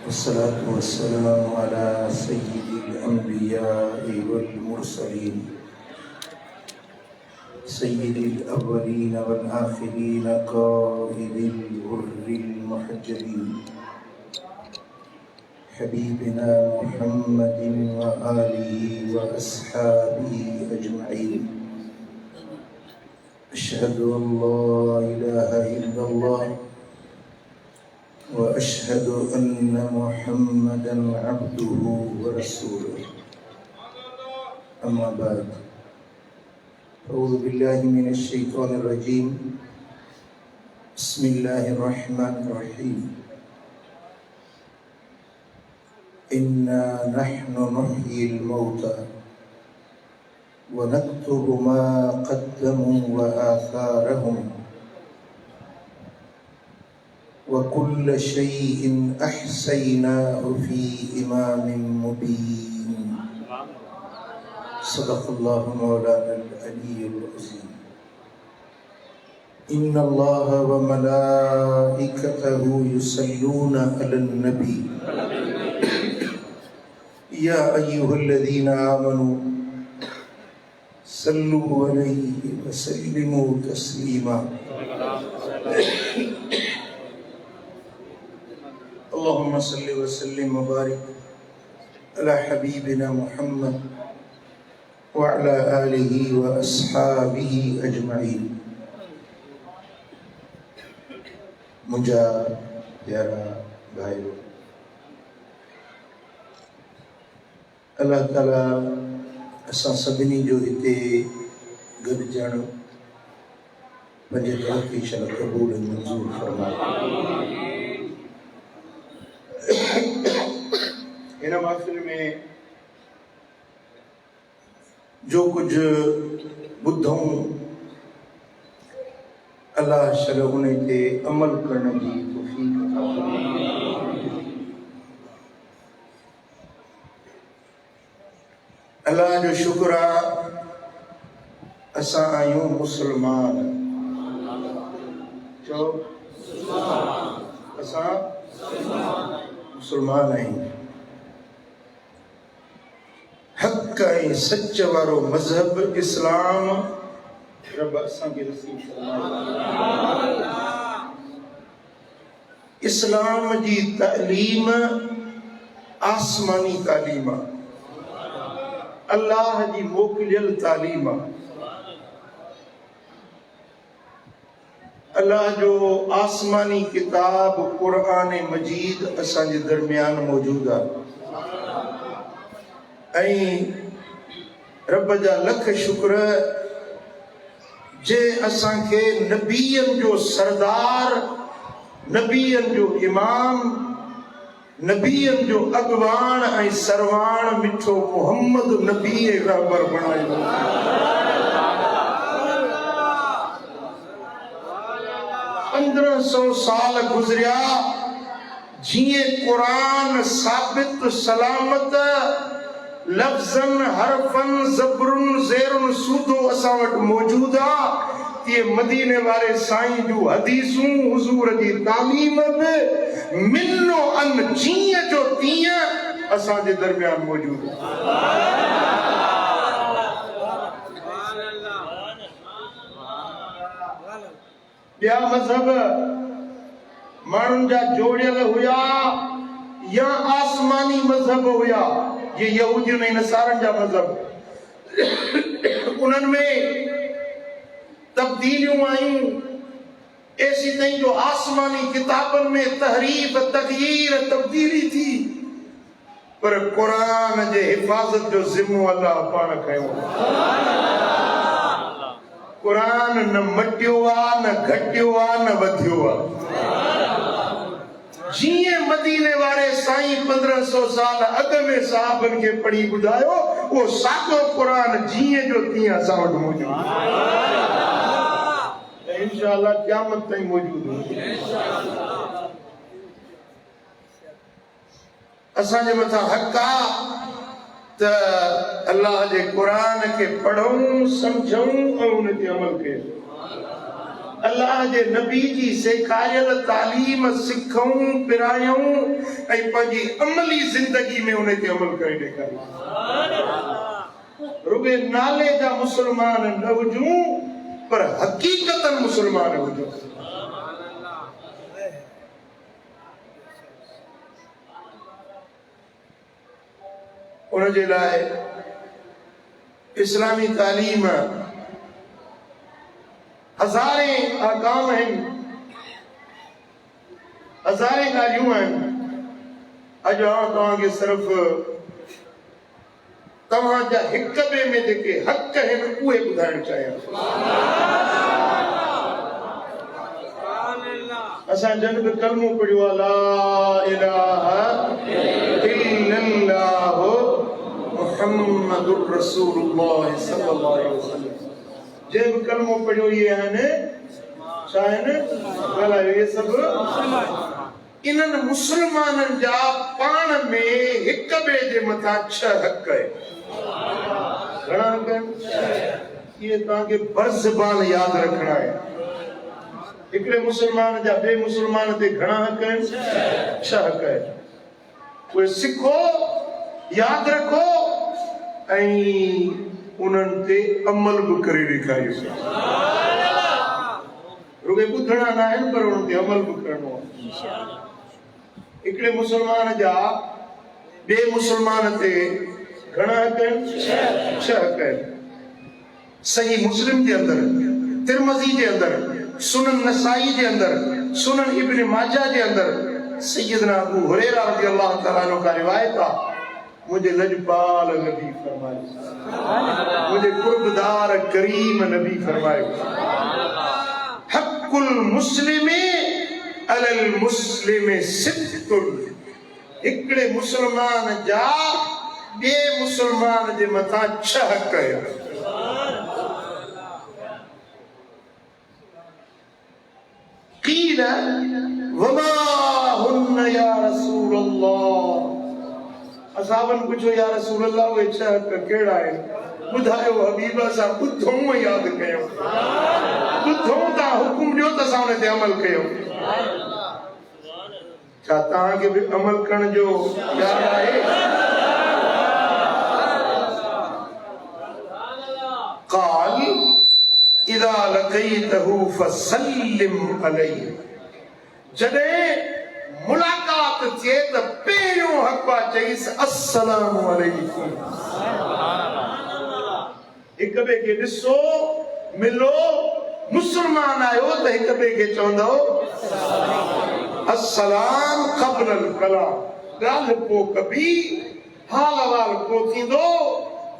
والصلاة والسلام على سيد الأنبياء والمرسلين سيد الأولين والآخرين قائد الغر المحجلين حبيبنا محمد وآله وأصحابه أجمعين. أشهد أن لا إله إلا الله وأشهد أن محمدا عبده ورسوله. أما بعد، أعوذ بالله من الشيطان الرجيم. بسم الله الرحمن الرحيم. إنا نحن نحيي الموتى ونكتب ما قدموا وآثارهم وكل شيء أحصيناه في إمام مبين. صدق الله مولانا العلي العظيم. إن الله وملائكته يصلون على النبي يا أيها الذين آمنوا صلوا عليه وسلموا تسليما. اللهم صل وسلم وبارك على حبيبنا محمد وعلى آله وأصحابه أجمعين. मुंहिंजा प्यारा भाइयों, अल्लाह ताला असां सभिनी जो हिते गॾिजणु पंहिंजे दर खे शल क़बूल मंज़ूर फरमाए। इन महफ़िल में जो कुछ ॿुधूं अल्लाह शल उन ते अमल करण जी तौफ़ीक़ अता फरमाए। अल्लाह जो शुक्र आहे असां आहियूं मुस्लमान। चओ असां मुस्लमान आहियूं। हक़ ऐं सच वारो मज़हब इस्लाम रब असांखे नसीब फरमाए। इस्लाम जी तालीम आसमानी तालीम आहे, अल्लाह जी मोकिलियल तालीम आहे। अल्लाह जो आसमानी किताब क़ुरान मजीद असांजे दरमियान मौजूद आहे। ऐं रब जा लख शुक्र जे असांखे नबीअनि जो सरदार, नबीअनि जो इमाम, नबीअनि जो अॻवान ऐं सरवाण मिठो मोहम्मद नबी रहबर बणायो। 1500 साल गुज़रिया, जीअं क़ुरान साबित सलामत लफ़्ज़न हरफन ज़बरुन ज़ेरुन सूदो असां वटि मौजूद आहे, तीअं मदीने वारे साईं जूं हदीसूं हुज़ूर जी तालीम बि मिनो अन जीअं जो तीअं असांजे दरमियान मौजूद आहे। ॿिया मज़हब माण्हुनि जा जोड़ियल हुया या आसमानी मज़हब हुया, ये यहूदियुनि ऐं नसारनि जा मज़हब। उन्हनि में तब्दीलियूं आयूं ऐसी ताईं जो आसमानी किताबनि में तहरीफ, तग़यीर, तब्दीली थी, पर क़ुरान जे हिफ़ाज़त जो ज़िम्मो अल्लाह पाण खयो। क़ुरान न मटियो आहे, न घटियो आहे, न वधियो आहे। जीअं मदीने वारे साईं 1500 साल अॻ में साहबनि खे पढ़ी ॿुधायो, उहो साॻियो क़ुरान जीअं जो तीअं असां वटि मौजूद आहे। इंशाअल्लाह क़यामत ताईं मौजूद हूंदो। असांजे मथां हक़ आहे त अल्लाह जे क़ुरान खे पढ़ूं, सम्झूं ऐं उन ते अमल कयूं। अल्लाह जे नबी जी सेखारियल तालीम सिखूं पिरायूं ऐं पंहिंजी अमली जिंदगी में उन ते अमल करे ॾेखारियूं। रुगे नाले जा मुसलमान न हुजूं पर हकीकतन मुसलमान हुजूं। उन जे लाइ इस्लामी तालीम हज़ारे अहकाम आहिनि, हज़ारे ॻाल्हियूं आहिनि। अॼु आउं तव्हांखे सिर्फ़ तव्हांजा हिक ॿिए में जेके हक़ आहिनि उहे ॿुधाइण चाहियां। असां जन बि कलमो पढ़ियो आहे, ला इलाहा इल्लल्लाह मुहम्मदुर रसूलुल्लाह सल्लल्लाहु अलैहि वसल्लम। जे बि कलमो पढ़ियो इहे आहिनि छा आहिनि? ॻाल्हायो इहे सभु इन्हनि मुस्लमाननि जा पाण में हिक ॿिए जे मथां 6 हक़ आहिनि। घणा हक़ आहिनि? इहे तव्हांखे बज़बान यादि रखणा आहिनि। हिकिड़े मुस्लमान जा ॿिए मुस्लमान ते घणा हक़ आहिनि? 6 हक़ आहिनि। उहे सिखो, यादि रखो ऐं उन्हनि ते अमल बि करे ॾेखारियो। रुगे ॿुधणा न आहिनि पर उन्हनि ते अमल बि करणो आहे। हिकिड़े मुस्लमान जा ॿिए मुस्लमान ते घणा हक़ आहिनि? 6 हक़ आहिनि। सही मुस्लिम जे अंदरि, तिरमज़ी जे अंदरि, सुनन नसाई जे अंदरि, सुनन इब्न माजा जे अंदरि सैयदना अबू हुरैरा रज़ियल्लाहु तआला अन्हु का रिवायत आहे। मुझे लजपाल नबी फरमाए, मुझे कुर्बदार करीम नबी फरमाए, हक़्क़ुल मुस्लिमी अलल मुस्लिमी सित्तुन। हिकिड़े मुसलमान जा ॿिए मुसलमान जे मथां 6 हक़ आहिनि। क़ील वमा हुन्न या रसूल अल्लाह। असहाबनि पुछो या रसूल अल्लाह उहे 6 हक़ कहिड़ा आहिनि? ॿुधायो हबीब, असां ॿुधूं यादि कयूं, ॿुधूं था हुकुम ॾियो त असां उन ते अमल कयूं। छा तव्हांखे बि अमल करण जो यादि आहे? क़ाल इज़ा लक़ीतहु फसल्लिम अलैहि। जॾहिं मुलाक़ात थिए त पहिरियों हक़ चईसि अस्सलामु अलैकुम। हिक ॿिए खे ॾिसो, मिलो, मुस्लमान आहियो त हिक ॿिए खे चवंदो अस्सलाम क़ब्लल कलाम। ॻाल्हि पोइ कबी, हाल अहवाल पोइ थींदो,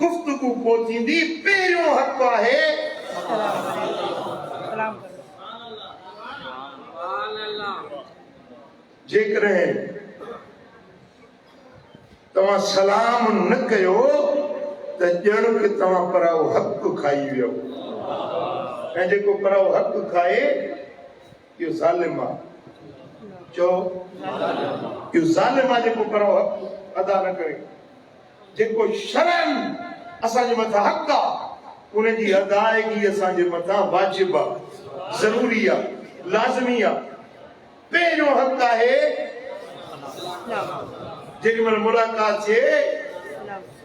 गुफ्तगू पोइ थींदी। पहिरियों हक़ आहे जेकॾहिं तव्हां सलाम न कयो त ॼण कि तव्हां पराओ हक़ खाई वियो। ऐं जेको पराओ हक़ खाए इहो ज़ालिम आहे। चओ इहो ज़ालिम आहे जेको पराओ हक़ अदा न करे। जेको शरअन असांजे मथां हक़ आहे उनजी अदायगी असांजे मथां वाजिब आहे, ज़रूरी आहे, लाज़मी आहे। पहिरियों हक़ आहे जेॾीमहिल मुलाक़ात थिए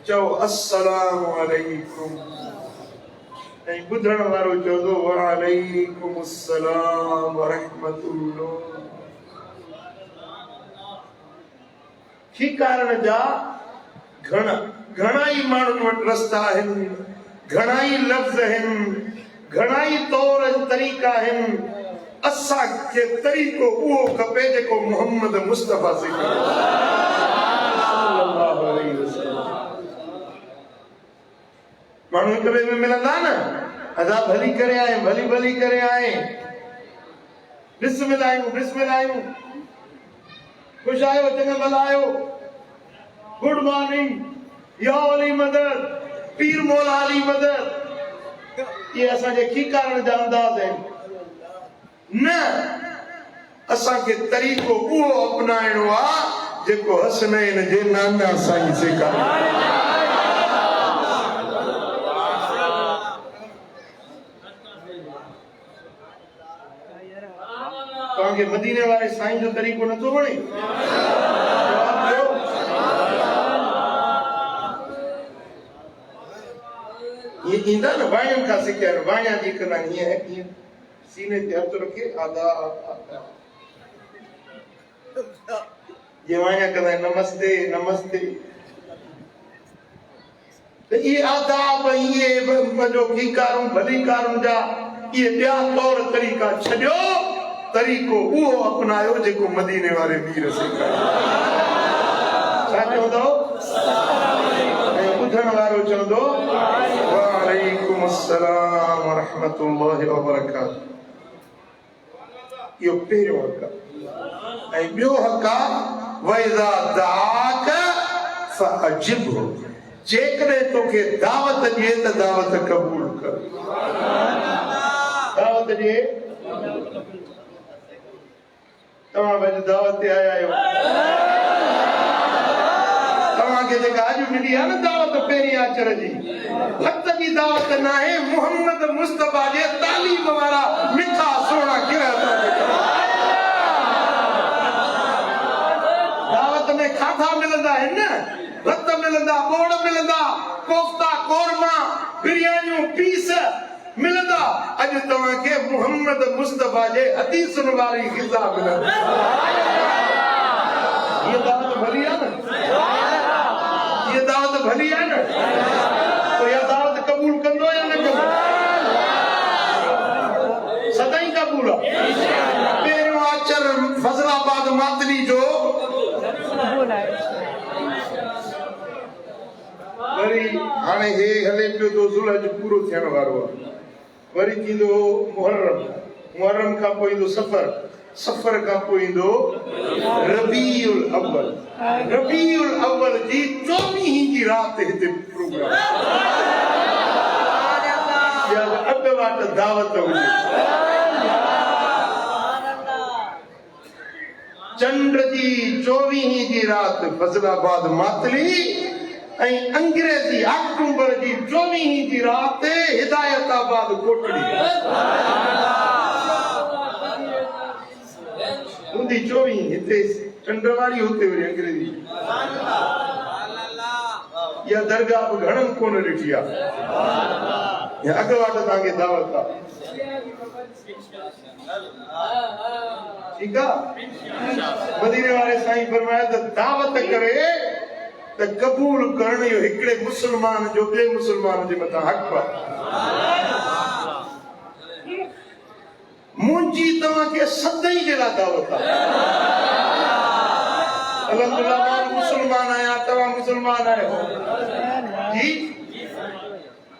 चओ अस्सलामु अलैकुम ऐं ॿुधण वारो चवंदो वअलैकुम अस्सलाम वरहमतुल्लाह। ठीक कारण जा घणा ई माण्हुनि वटि रस्ता आहिनि, घणा ई लफ़्ज़ आहिनि, घणा ई तौर तरीक़ा आहिनि। असांखे तरीक़ो उहो खपे जेको मोहम्मद मुस्तफ़ा सल्लल्लाहु अलैहि वसल्लम। माण्हू हिक ॿिए में मिलंदा न, अदा भली करे आए, भली भली करे आए, बिस्मिल्लाह बिस्मिल्लाह, खुश आयो, चङा भला आयो, गुड मॉर्निंग, या अली मदद, पीर मौला अली मदद। ये असांजे खीकारण जा अंदाज़ आहिनि। न, असांखे तरीक़ो उहो अपनाइणो आहे जेको हसनैन जे नाना साईं सेखारियो। तव्हांखे मदीने वारे साईं जो तरीक़ो नथो वणे? जवाब ॾियो। ये ईंदा न वाणियुनि खां सिखिया आहिनि। वाणिया जी कंदा आहिनि हीअं कीअं सीने ते हथ रखे आदा ये वाणिया कंदा आहिनि नमस्ते नमस्ते। त ये आदाब ये जो कीकारूं भलीकारूं जा ये ॿिया तौर तरीक़ा छॾियो, तरीक़ो उहो अपनायो जेको मदीने वारे मीर सेखारियो। छा चवंदो? ऐं ॿुधण वारो चवंदो वालेकुम अस्सलाम व रहमतुल्लाहि व बरकातहू। इहो पहिरियों हक़ आहे। ऐं ॿियो हक़ आहे वइज़ा दाक फअजिबहु, जेकॾहिं तोखे दावत ॾिए त दावत क़बूल कर। दावत ॾिए, तव्हां अॼु दावत ते आया आहियो, तव्हांखे जेका अॼु मिली आहे न दावत पहिरीं आचर जी, हथ जी दावत न आहे। मोहम्मद मुस्तफा जे तालीम वारा मिठा सोना किरत दावत में खाधा मिलंदा आहिनि न, रत मिलंदा, बोड़ मिलंदा, कोफ्ता कोरमा बिरयानियूं पीस मिलंदा। अॼु तव्हांखे मोहम्मद मुस्तफा जे हदीसुनि वारी ग़िज़ा मिलंदी। ये दावत भली आहे न, ये दावत भली आहे न। तो ये दावत कबूल कंदो या न कंदो? सदाई कबूल आहे। पहिरियों आचर फज़लाबाद मातली जो वरी हाणे हे हले पियो तो ज़ुल्हज पूरो थियण वारो आहे। वरी थींदो मुहर्रम, मुहर्रम खां पोइ ईंदो सफ़र, सफ़र खां पोइ ईंदो रबीउल अव्वल। रबीउल अव्वल जी 24 जी राति हिते प्रोग्राम या अॻु वाट दावत हुजे। चंड जी 24 जी राति फज़लाबाद मातली ऐं अंग्रेज़ी अक्टूबर जी 24 जी राति हिदायताबाद कोटड़ी हूंदी। 24 हिते चंडवारी, हुते वरी अंग्रेज़ी। इहा दरगाह बि घणनि कोन ॾिठी आहे। अॻु वाट तव्हांखे दावत आहे। ठीकु आहे। मदीने वारे साईं फरमाया त दावत करे त कबूल करण इहो हिकिड़े मुस्लमान जो ॿिए मुस्लमान जे मथां हक़ आहे। मुंहिंजी तव्हांखे सदाईं जे लाइ दावत आहे। अल्हम्दुलिल्लाह मां मुस्लमान आहियां, तव्हां मुस्लमान आहियो जी,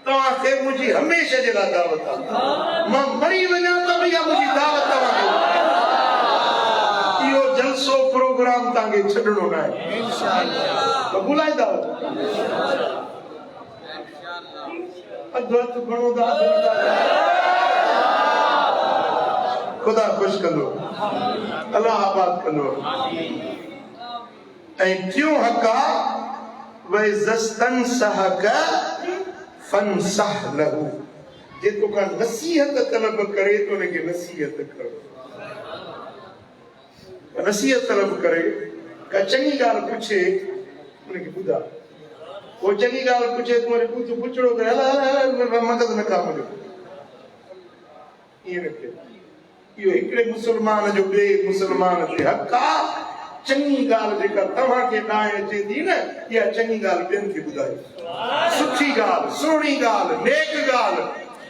तव्हांखे मुंहिंजी हमेशह जे लाइ दावत आहे। मां मरी वञा त बि इहा मुंहिंजी दावत तव्हांखे। इहो जलसो प्रोग्राम तव्हांखे छॾणो न आहे। कबूल आहे दावत? अधु हथ खणो था, ख़ुदा ख़ुशि कंदो, अलाह आबाद कंदो। ऐं टियों हक़ आहे वइज़स्तनसहक फनसह लहू, जे तोखां नसीहत तलब करे तो उनखे नसीहत कर। नसीहत तलब करे, का चङी ॻाल्हि पुछे उनखे ॿुधा। वो चङी ॻाल्हि पुछे तूं वरी पुछड़ो करे हल मदद न खा मुंहिंजो, ईअं न कयो। इहो हिकिड़े मुस्लमान जो ॿिए मुस्लमान ते हक़ आहे। चङी ॻाल्हि जेका तव्हांखे न अचे थी न, इहा चङी ॻाल्हि ॿियनि खे ॿुधायो। सुठी ॻाल्हि, सुहिणी ॻाल्हि, नेक ॻाल्हि,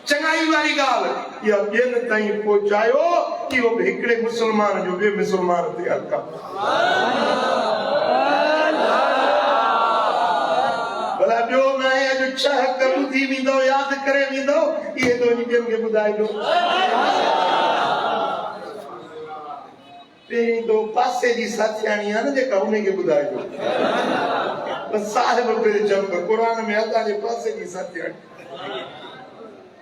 चङाई वारी ॻाल्हि, इहा ॿियनि ताईं पहुचायो। इहो बि हिकिड़े मुस्लमान जो ॿिए मुस्लमान ते हक़ आहे। भला ॿियो न आहे, अॼु 6 हक़ ॿुधी वेंदो, यादि करे वेंदो, इहे त वञी ॿियनि खे ॿुधाइजो। पहिरीं तो पासे जी साथियाणी आहे न जेका, उनखे ॿुधाइजो। बसि साहिब पे जंब, क़ुरान में असां जे पासे जी साथियाणी,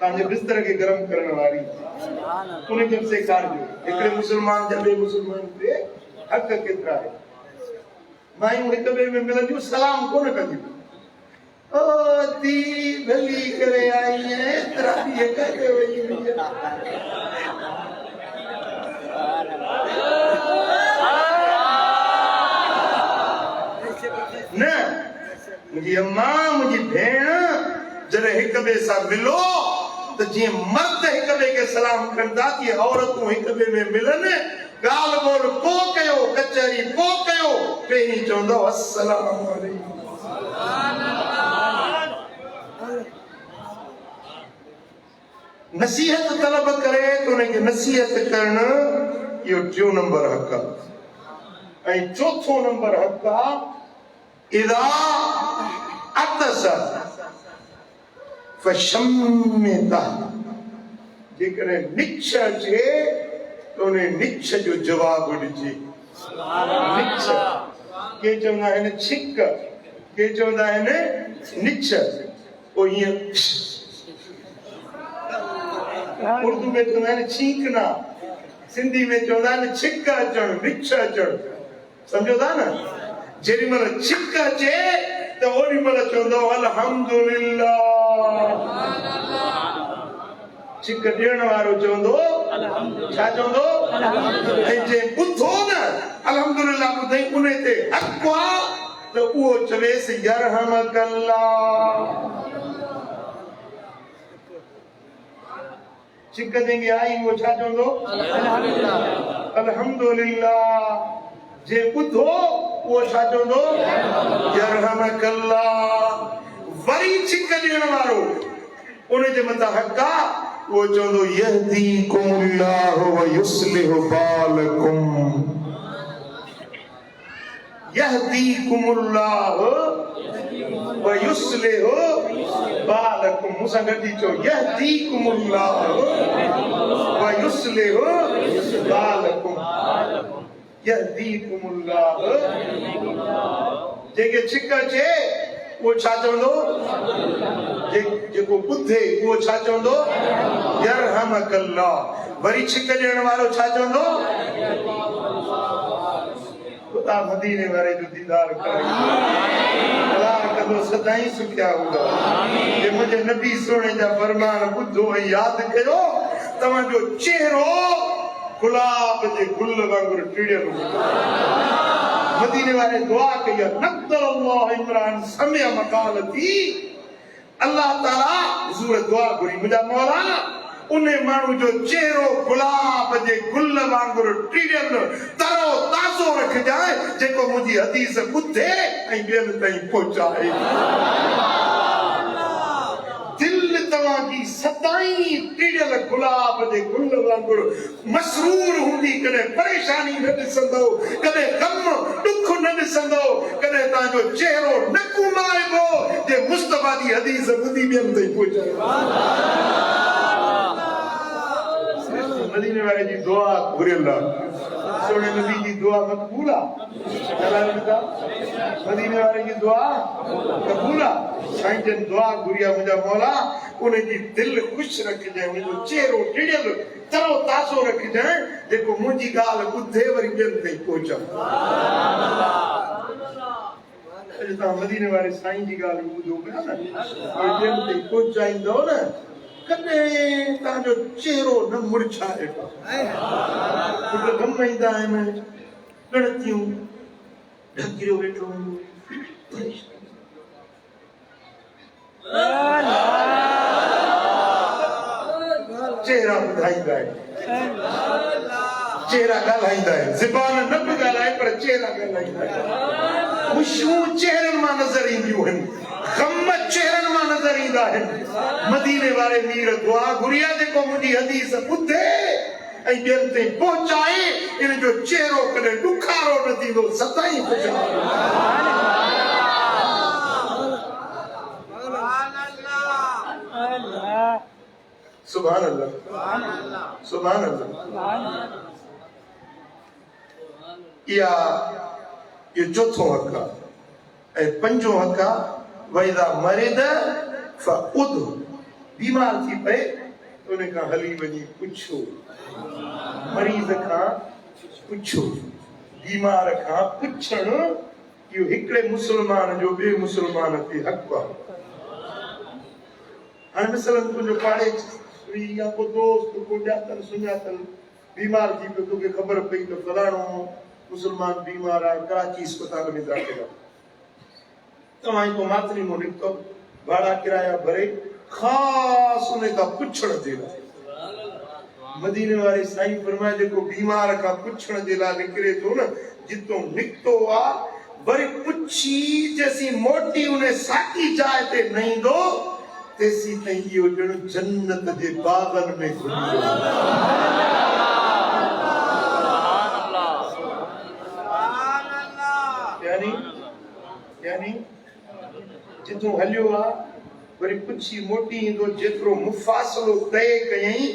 तव्हांजे बिस्तर खे गरम करण वारी, उनखे बि सेखारिजो। हिकिड़े मुस्लमान जा ॿिए मुस्लमान ते हक़ केतिरा आहे। मायूं हिक ॿिए में मिलंदियूं, सलाम कोन कंदियूं। ओ दी भली करे आई है, एतिरा ॾींहं काथे वई हुई। न मुंहिंजी अम्मा मुंहिंजी भेण जॾहिं हिक ॿिए सां मिलो त जीअं मर्द हिक ॿिए खे सलाम कंदा तीअं औरतूं हिक ॿिए में मिलनि ॻाल्हि ॿोल पोइ कयो कचहरी पोइ कयो पहिरीं चवंदो अस्सलाम वालेकुम। नसीहत तलब करे तो उनखे नसीहत करण इहो 3 नंबर हक़ आहे। ऐं 4थो नंबर हक़ आहे इदा अतस फशम्मिता जेकॾहिं निछ अचे तो उन निछ जो जवाब ॾिजे। निछ के चवंदा आहिनि छिक के चवंदा आहिनि निछ पोइ हीअं उर्दू में चवंदा आहिनि छींकना सिंधी में चवंदा आहिनि छिक अचणु निछ अचणु सम्झो था न। जेॾी महिल छिक अचे त ओॾी महिल चवंदो अल्हम्दुलिल्लाह। छिक ॾियण वारो चवंदो छा चवंदो ऐं जे ॿुधो न अल्हम्दुलिल्लाह ॿुधई उन ते हक़ आहे त उहो चवेसि यरहमकल्लाह। छिक जंहिंखे आई उहो छा चवंदो अल्हम्दुलिल्लाह। जे ॿुधो उहो छा चवंदो यरहमकल्लाह। वरी छिक ॾियण वारो उन जे मथां हक़ आहे उहो चवंदो यहदीकुमुल्लाहु व युस्लिहु बालकुम। यहदीकुमुल्लाहु व युस्लिहु बालकुम। मूंसां गॾिजी चओ यहदीकुमुल्लाहु व युस्लिहु बालकुम। यहदीकुमुल्लाहु। जेके छिक अचे वो छा चवंदो जेको ॿुधे उहो छा चवंदो यरहमकल्लाह। वरी छिक ॾियण वारो छा चवंदो ख़ुदा मदीने वारे जो दीदार करे अलाह कंदो सदाईं सुखिया हूंदा। जे मुंहिंजे नबी सोणे जा फरमान ॿुधो ऐं यादि कयो तव्हांजो चेहरो गुलाब जे गुल वांगुरु टिड़ियल हूंदो। मदीने वारे दुआ कई नक़्दरल्लाह इमरान समिया मक़ालती। अल्लाह ताला हुजूर दुआ घुरी मुंहिंजा मौला उन माण्हू जो चेहरो गुलाब जे गुल वांगुरु टिड़ियल तरो ताज़ो रखजाए जेको मुंहिंजी हदीस ॿुधे ऐं ॿियनि ताईं पहुचाए। दिल तव्हांजी सदाईं टिड़ियल गुलाब जे गुल वांगुरु मसरूर हूंदी। कॾहिं परेशानी न ॾिसंदो कॾहिं ग़म ॾुख न ॾिसंदो कॾहिं तव्हांजो चेहरो न कुमाइबो जे मुस्तफा जी हदीस ॿुधी ॿियनि ताईं पहुचाए। मदीने वारे जी दुआ घुरियल आहे। सोने नबी जी दुआ मक़बूल आहे। मदीने वारे जी दुआ कबूल आहे। साईं जन दुआ घुरिया मुंहिंजा मौला उनजी दिलि ख़ुशि रखजांइ उनजो चेहरो टिड़ियल तरो ताज़ो रखजांइ जेको मुंहिंजी ॻाल्हि ॿुधे वरी ॿियनि ताईं पहुचाए। अॼु तव्हां मदीने वारे साईं जी ॻाल्हि ॿुधो पिया न ॿियनि ताईं पहुचाईंदव न कॾहिं तव्हांजो चेहरो न मुरझाए। ग़म ईंदा आहिनि ॻणतियूं ढकियो वेठो चेहरा ॿुधाईंदा आहिनि चेहरा ॻाल्हाईंदा आहिनि। ज़बान न बि ॻाल्हाए पर चेहरा ॻाल्हाईंदा आहिनि। ख़ुशियूं चेहरनि मां नज़र ईंदियूं आहिनि ग़म चेहरनि मां नज़र ईंदा आहिनि। मदीने वारे मीर दुआ घुरिया जेको मुंहिंजी हदीस ॿुधे ऐं ॿियनि ताईं पहुचाए इन जो चेहरो कॾहिं ॾुखारो न थींदो सदाईं ख़ुशहाल। सुभान अल्लाह सुभान अल्लाह। इहो 4थो हक़ आहे। ऐं 5हो हक़ आहे वइदा मरिद फउद। बीमार थी पए उन खां हली वञी पुछो मरीज़ खां पुछो बीमार खां पुछणु इहो हिकिड़े मुस्लमान जो ॿिए मुस्लमान ते हक़ आहे। हाणे मिसलन तुंहिंजो पाड़े या को दोस्त को ॼातल सुञातल बीमार थी तो तोखे ख़बर पई तो फलाणो मुसलमान बीमार आहे कराची अस्पताल में दाख़िल आहे तव्हां को मातरी मो निकितो भाड़ा किराया भरे ख़ासि उन खां पुछण जे लाइ मदीने वारे साईं फरमाए जेको बीमार खां पुछण जे लाइ निकिरे थो न जितो निकितो आहे वरी पुछी जेसी मोटी उन साॻी जाइ ते न ईंदो तेसी ताईं इहो ॼण जन्नत जे बाग़नि में घुमंदो यानी जितो हलियो आहे वरी पुछी मोटी ईंदो जेतिरो मुफ़ासिलो तय कयई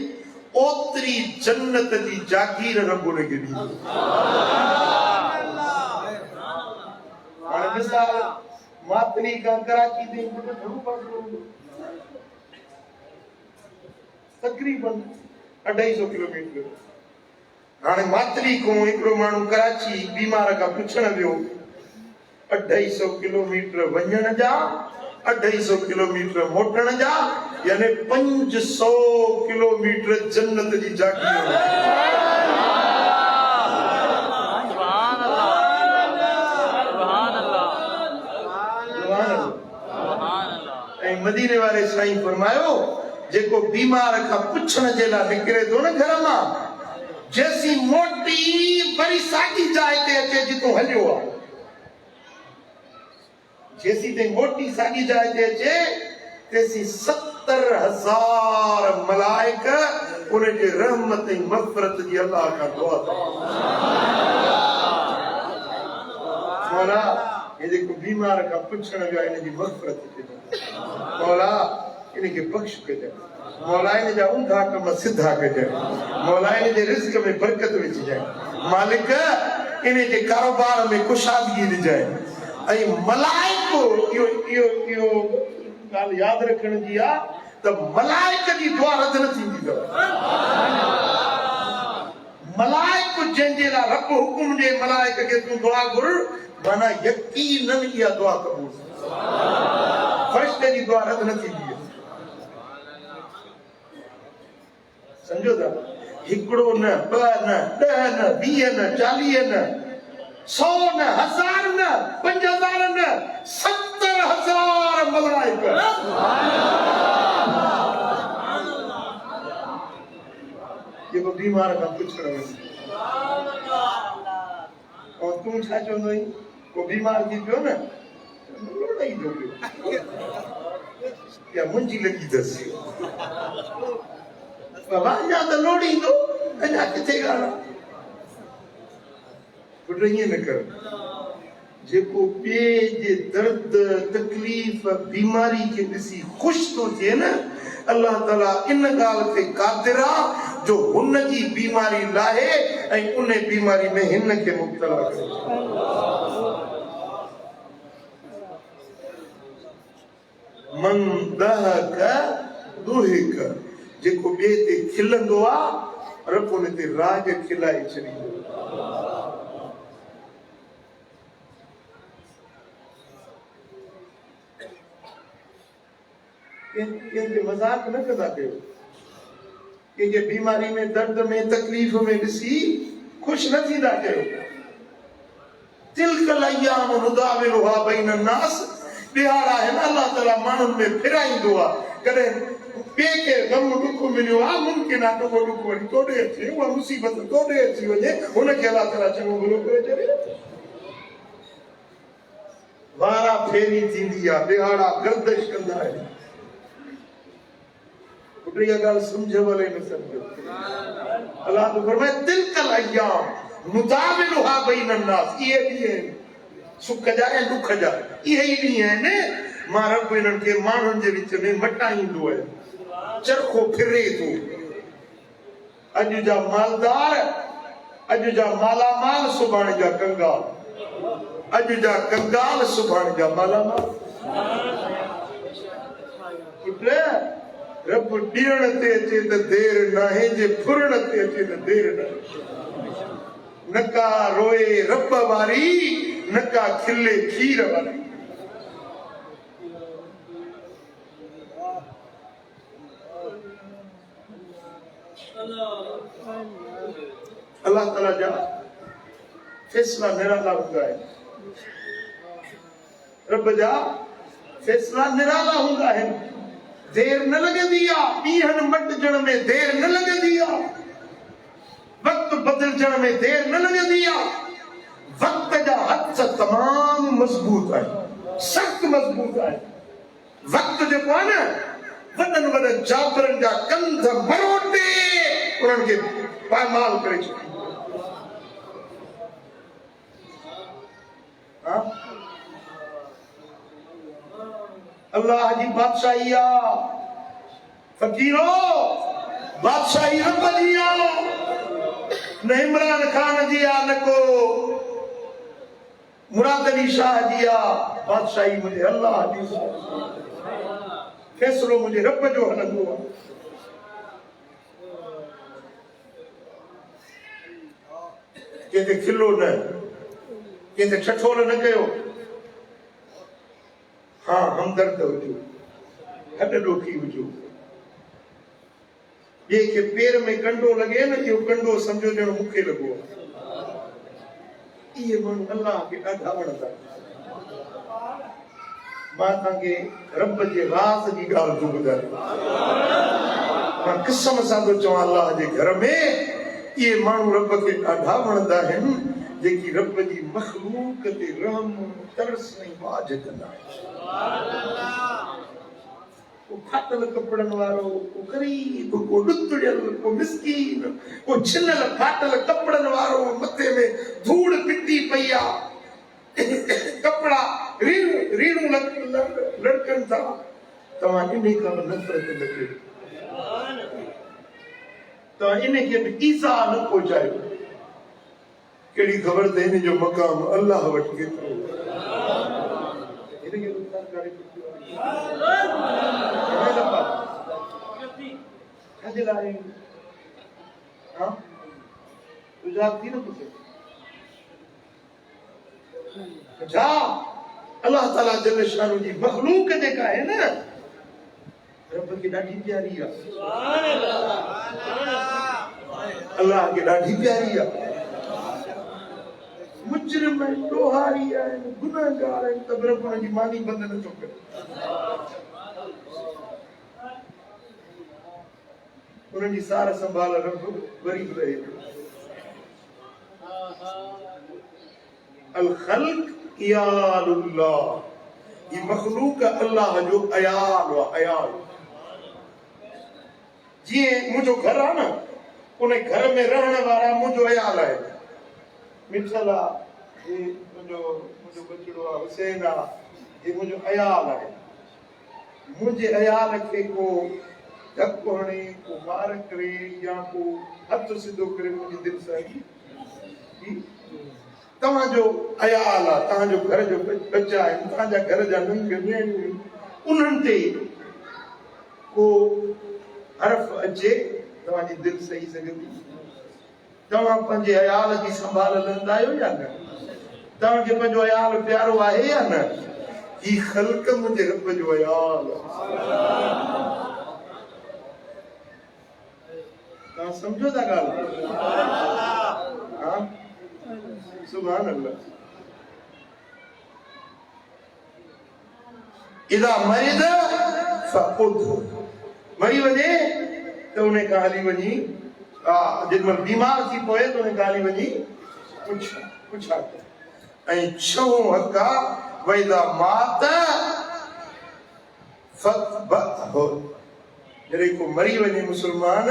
ओतरी जन्नत जी जागीर रब उनखे ॾींदो हाणे मिसाल मातरी खां कराची ताईं घणो फ़ासिलो हूंदो तक़रीबन 250 किलोमीटर हाणे मातरी खां हिकिड़ो माण्हू कराची बीमार खां पुछण वियो 250 किलोमीटर वञण जा 250 किलोमीटर मोटण जा यानी 500 किलोमीटर जन्नत जी जागीर ऐं मदीने वारे साईं फरमायो जेको बीमार खां पुछण जे लाइ निकिरे थो न घर मां जेसी मोटी वरी साॻी जाइ ते अचे जितो हलियो आहे जेसी ते मोटी साॻी जाइ ते अचे तेसी 70,000 मलाइक उनजे रहमत ऐं मग़फ़िरत जी अल्लाह खां दुआ मौला ये जेको बीमार खां पुछण वियो इन जी मग़फ़िरत कजे मौला इनखे बख़्श कजे मौला इन जा ऊंधा कम सिधा कजे मौला इन जे रिज़्क़ में बरकत विझजाए मालिक इन जे कारोबार में कुशादगी ॾिजाए ऐं मलाइक इहो ॻाल्हि यादि रखण जी आहे त मलाइक जी दुआ रद न थींदी अथव मलाइक जंहिंजे लाइ रब हुकुम ॾे मलाइक खे तूं दुआ घुर माना यकीनन इहा दुआ क़बूल फ़रिश्ते जी दुआ रद न थींदी आहे सम्झो था हिकिड़ो न ॿ न 10 न 20 न 40 न 100 न 1000 न 5000 न 70,000 मलाइक जेको बीमार खां पुछण वञे और तूं छा चवंदो आहीं को बीमार थी पियो न लोड़ाईंदो पियो या मुंहिंजी लॻी अथसि बाबा अञा त लोड़ींदो अञा किथे ॻाल्हि पुट ईअं न कर जेको ॿिए जे दर्द तकलीफ़ बीमारी खे ॾिसी ख़ुशि थो थिए न अल्लाह ताला इन ॻाल्हि ते क़ादिर आहे जो हुन जी बीमारी लाहे ऐं उन बीमारी में हिन खे मुब्तला करे मन दहक दुहिक जेको ॿिए ते खिलंदो आहे रब उन ते राज खिलाए छॾींदो कंहिंजे मज़ाक न कंदा कयो कंहिंजे बीमारी में दर्द में तकलीफ़ में ॾिसी ख़ुशि न थींदा कयो तिलकल अय्याम नुदाविलुहा बैन अन्नास ॾिहाड़ा आहिनि अल्लाह ताला माण्हुनि में फिराईंदो आहे कॾहिं ॿिए खे ग़म ॾुख मिलियो आहे मुमकिन आहे उहो ॾुख वरी तोॾे अचे उहा मुसीबत तोॾे अची वञे हुनखे अल्लाह ताला चङो भलो करे छॾे वारा फेरी थींदी आहे ॾिहाड़ा गर्दिश कंदा आहिनि इहा ॻाल्हि सम्झ भले न सम्झो अल्लाह तो फरमाए तिलकल अय्याम नुदाविलुहा बैन अन्नास इहे ॾींहं आहिनि सुख जा ऐं दुख जा इहे ई ॾींहं आहिनि मां रब इन्हनि खे माण्हुनि जे विच में मटाईंदो आहे चरखो फिरे थो अॼु जा मालदार अॼु जा मालामाल सुभाणे जा कंगाल अॼु जा कंगाल सुभाणे जा मालामाल रब ॾियण ते अचे त देर नाहे जे फुरण ते अचे त देर नाहे नका रोए रब वारी नका खिले खीर वारी Allah अल्लाह जा फैसला निराला हुंदा है। रब जा फैसला निराला हुंदा है। देर न लगदी आ, पीहन मटजण में देर न लगदी आ, वक्त बदलजण में देर न लगदी आ। वक्त जा हथ तमाम मजबूत है, सख्त मजबूत है। वक्त जेको आहे न वॾनि वॾनि जाबरनि जा कंध मरोटे उन्हनि खे पामाल करे छॾी। अल्लाह जी बादशाही आ फकीरो, बादशाही रब जी आ, न इमरान खान जी आ, न को मुराद अली शाह जी आ। बादशाही मुझे अल्लाह जी, फैसलो मुझे रब जो हलंदो आ। कंहिंखे खिलो न, कंहिंखे ठठोल न कयो। हाँ हमदर्द हुजो, हॾ ॾोखी हुजो। ॿिए खे पेर में कंडो लॻे न, इहो कंडो सम्झो ॼण मूंखे लॻो आहे। इहे माण्हू अल्लाह खे ॾाढा वणंदा। मां तव्हांखे रब जे राज़ जी ॻाल्हि थो ॿुधायां। मां क़िस्म सां थो चवां, अल्लाह जे घर में इहे माण्हू रब खे ॾाढा वणंदा आहिनि, जेकी रब जी मखलूक ते रहम तरस ऐं वाज कंदा आहिनि। को फाटल कपड़नि वारो, को गरीब, को ॾुतड़ियल, को मिस्कीन, को छिनल फाटल कपड़नि वारो, मथे में धूड़ पिटी पई आहे, कपड़ा रीणू लड़कनि था। तव्हां इन खां नफ़रत न कयो, तव्हां इन खे बि ईज़ा न पहुचायो। कहिड़ी ख़बर त हिन जो मक़ाम अल्लाह वटि केतिरो। अल्लाह ताला जल शानु जी मखलूक जेका है न, रब खे ॾाढी प्यारी आहे। अल्लाह खे ॾाढी प्यारी आहे। मुजरिम आहिनि, ॾोहारी आहिनि, गुनहगार आहिनि, त रब उन्हनि जी मानी बंदि नथो करे। उन्हनि जी सार संभाल रब वरी बि रहे थो। अल ख़ल्क़ इयालुल्लाह, ये मखलूक अल्लाह जो अयाल वा अयाल। जीअं मुंहिंजो घर आहे न, उन घर में रहण वारा मुंहिंजो अयाल आहे। मिठल आहे, हे मुंहिंजो बचड़ो आहे, हुसैन आहे, हे मुंहिंजो अयाल आहे। मुंहिंजे अयाल खे को धक्को हणे, को मार करे, या को हथ सिधो करे मुंहिंजी दिलि सां तव्हांजो अयाल आहे, तव्हांजो घर जो बच्चा आहिनि, तव्हांजा घर जा नंढ नियाणियूं, उन्हनि ते को हर्फ अचे, तव्हांजी दिलि सही सघंदी। तव्हां पंहिंजे अयाल जी संभाल लंदा आहियो या न? तव्हांखे पंहिंजो अयाल प्यारो आहे या न? ही ख़ल्क़ मुंहिंजे रब जो अयाल आहे। तव्हां सम्झो था ॻाल्हि? हाँ, सुभान अल्लाह। इदा मरिद फक़ुद, मरी वञे त उन खां हली वञी, जेॾीमहिल बीमार थी पए त उन खां हली वञी पुछा कर। ऐं छहों हक़ आहे वइदा मात फतबअहु, जॾहिं को मरी वञे मुस्लमान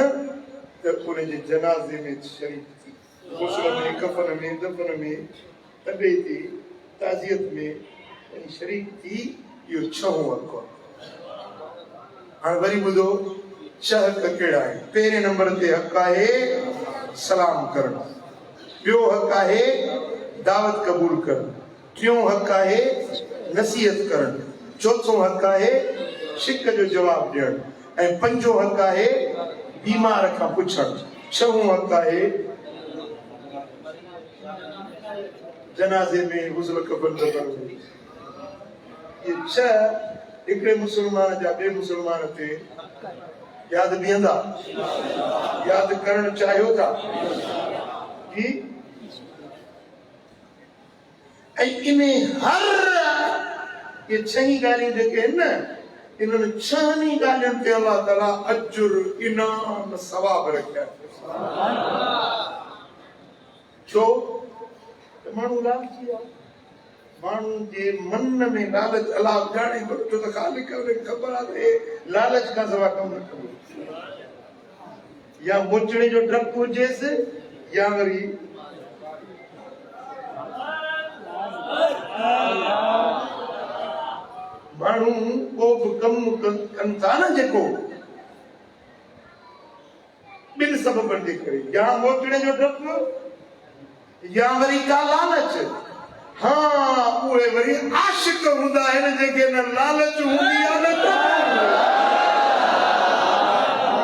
त उनजे जनाज़े में शरीक थी, गुस्ल में, कफन में, दफन में, तबे ते ताज़ियत में शरीक थी। इहो छहों हक़ आहे। हाणे वरी ॿुधो, 6 हक़ कहिड़ा आहिनि। पहिरें नंबर ते हक़ आहे सलाम करणु, ॿियो हक़ आहे दावत क़बूल करणु, टियों हक़ आहे नसीहत करणु, चौथों हक़ आहे शिक जो जवाब ॾियणु, ऐं पंजो हक़ आहे बीमार खां पुछणु, छहों हक़ आहे जनाज़े में गुस्ल कफन दफन। ये 6 हिकिड़े मुस्लमान जा ॿिए मुस्लमान ते यादि बीहंदा, यादि करणु चाहियो था कि इन्हें हर ये छही गालियां जेके आहिनि न इन्होंने छहनी गालियुनि ते अल्लाह ताला अजुर इनाम सवाब रखिया छो त माण्हू लालची आहे माण्हू जे मन में लालच अलाह ॼाणे छो त ख़ालिक खे ख़बर आहे लालच खां सवा कमु न कंदो या मोचड़े जो डपु हुजेसि या वरी माण्हू को बि कमु कनि था न जेको ॿिनि सबबनि जे करे या मोचड़े जो डपु या वरी का लालच हाँ उहे वरी आशिक हूंदा आहिनि जेके न लालच हूंदी आहे न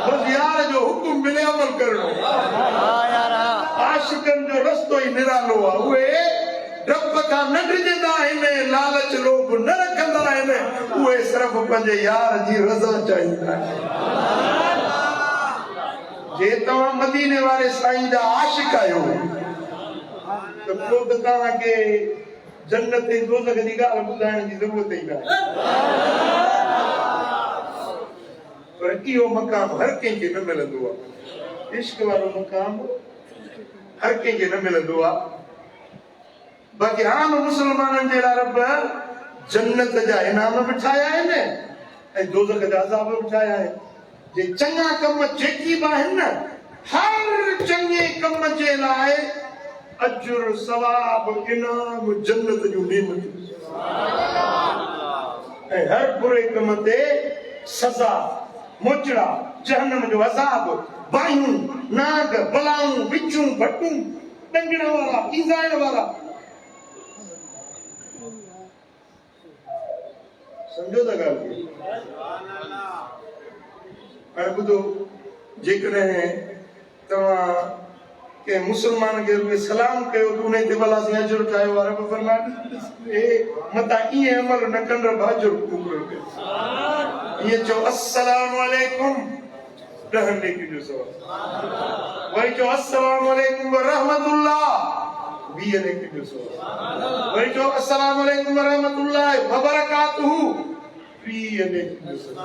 बसि यार जो हुकुम मिले अमल करणो आशिकनि जो रस्तो ई निरालो आहे उहे डप खां न डिॼंदा आहिनि लालच लोभ न रखंदा आहिनि उहे सिर्फ़ु पंहिंजे यार जी रज़ा चाहींदा आहिनि जे तव्हां मदीने वारे साईं जा आशिक आहियो त पोइ त तव्हांखे जन्नत ऐं दोज़ख जी ॻाल्हि ॿुधाइण जी ज़रूरत ई न आहे पर इहो मक़ाम हर कंहिंखे न मिलंदो आहे इश्क वारो मक़ाम हर कंहिंखे न मिलंदो आहे बाक़ी आम मुसलमाननि जे लाइ रब जन्नत जा इनाम बि ठाहिया आहिनि ऐं दोज़ख जा अज़ाब बि ठाहिया आहिनि जे चङा कम जेकी बि आहिनि न हर चङे कम जे लाइ अजुर सवाब इनाम जन्नत जूं नेमतूं ऐं हर बुरे कम ते सज़ा मोचड़ा जहन्नम जो अज़ाब बायूं नाग बलाऊं विचूं भटूं डंगण वारा ईंदाइण वारा समझो था ॻाल्हि हाणे ॿुधो जेकॾहिं तव्हां के मुसलमान खे सलाम कयो त उन ते भला असीं अजुर ठाहियो आहे रब फरमाए मतां ईअं अमल न कंदड़ अजुर मुक़ररु कयो ईअं चओ अस्सलामु अलैकुम 10 नेकियूं जो सवाब वरी चओ अस्सलामु अलैकुम व रहमतुल्लाह 20 नेकियूं जो सवाब वरी चओ अस्सलामु अलैकुम व रहमतुल्लाह व बरकातुहू 20 नेकियूं जो सवाब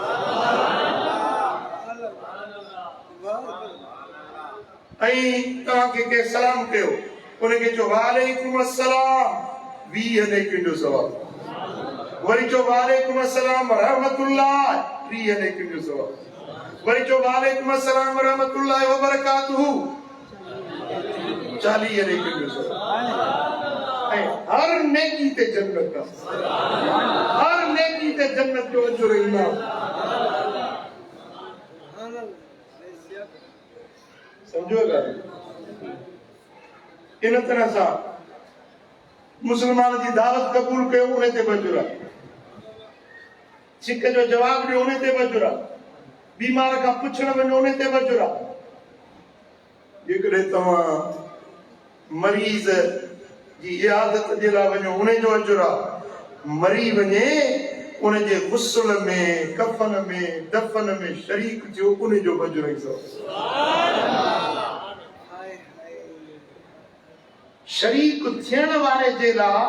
ऐं तव्हांखे के सलाम कयो उनखे चओ वालेकुम अस्सलाम 20 नेकियुनि जो सवाब वरी चओ वालेकुम अस्सलाम व रहमतुल्लाह 30 नेकियुनि जो सवाब वरी चओ वालेकुम अस्सलाम व रहमतुल्लाह व बरकातुहू 40 नेकियुनि जो सवाब ऐं हर नेकी ते जन्नत हर नेकी ते जन्नत जो अजुर इनाम समझो इन तरह सां मुसलमान जी दावत कबूल कयो उन ते बजुरा छिक जो जवाब ॾियो उन ते बजुरा बीमार खां पुछण वञो उन ते बजुरा जेकॾहिं तव्हां मरीज़ जी इयादत जे लाइ वञो उन जो अजुरा मरी वञे उन जे गुस्ल में कफन में दफन में शरीक थियो उन जो बजुर ई शरीक थियण वारे जे लाइ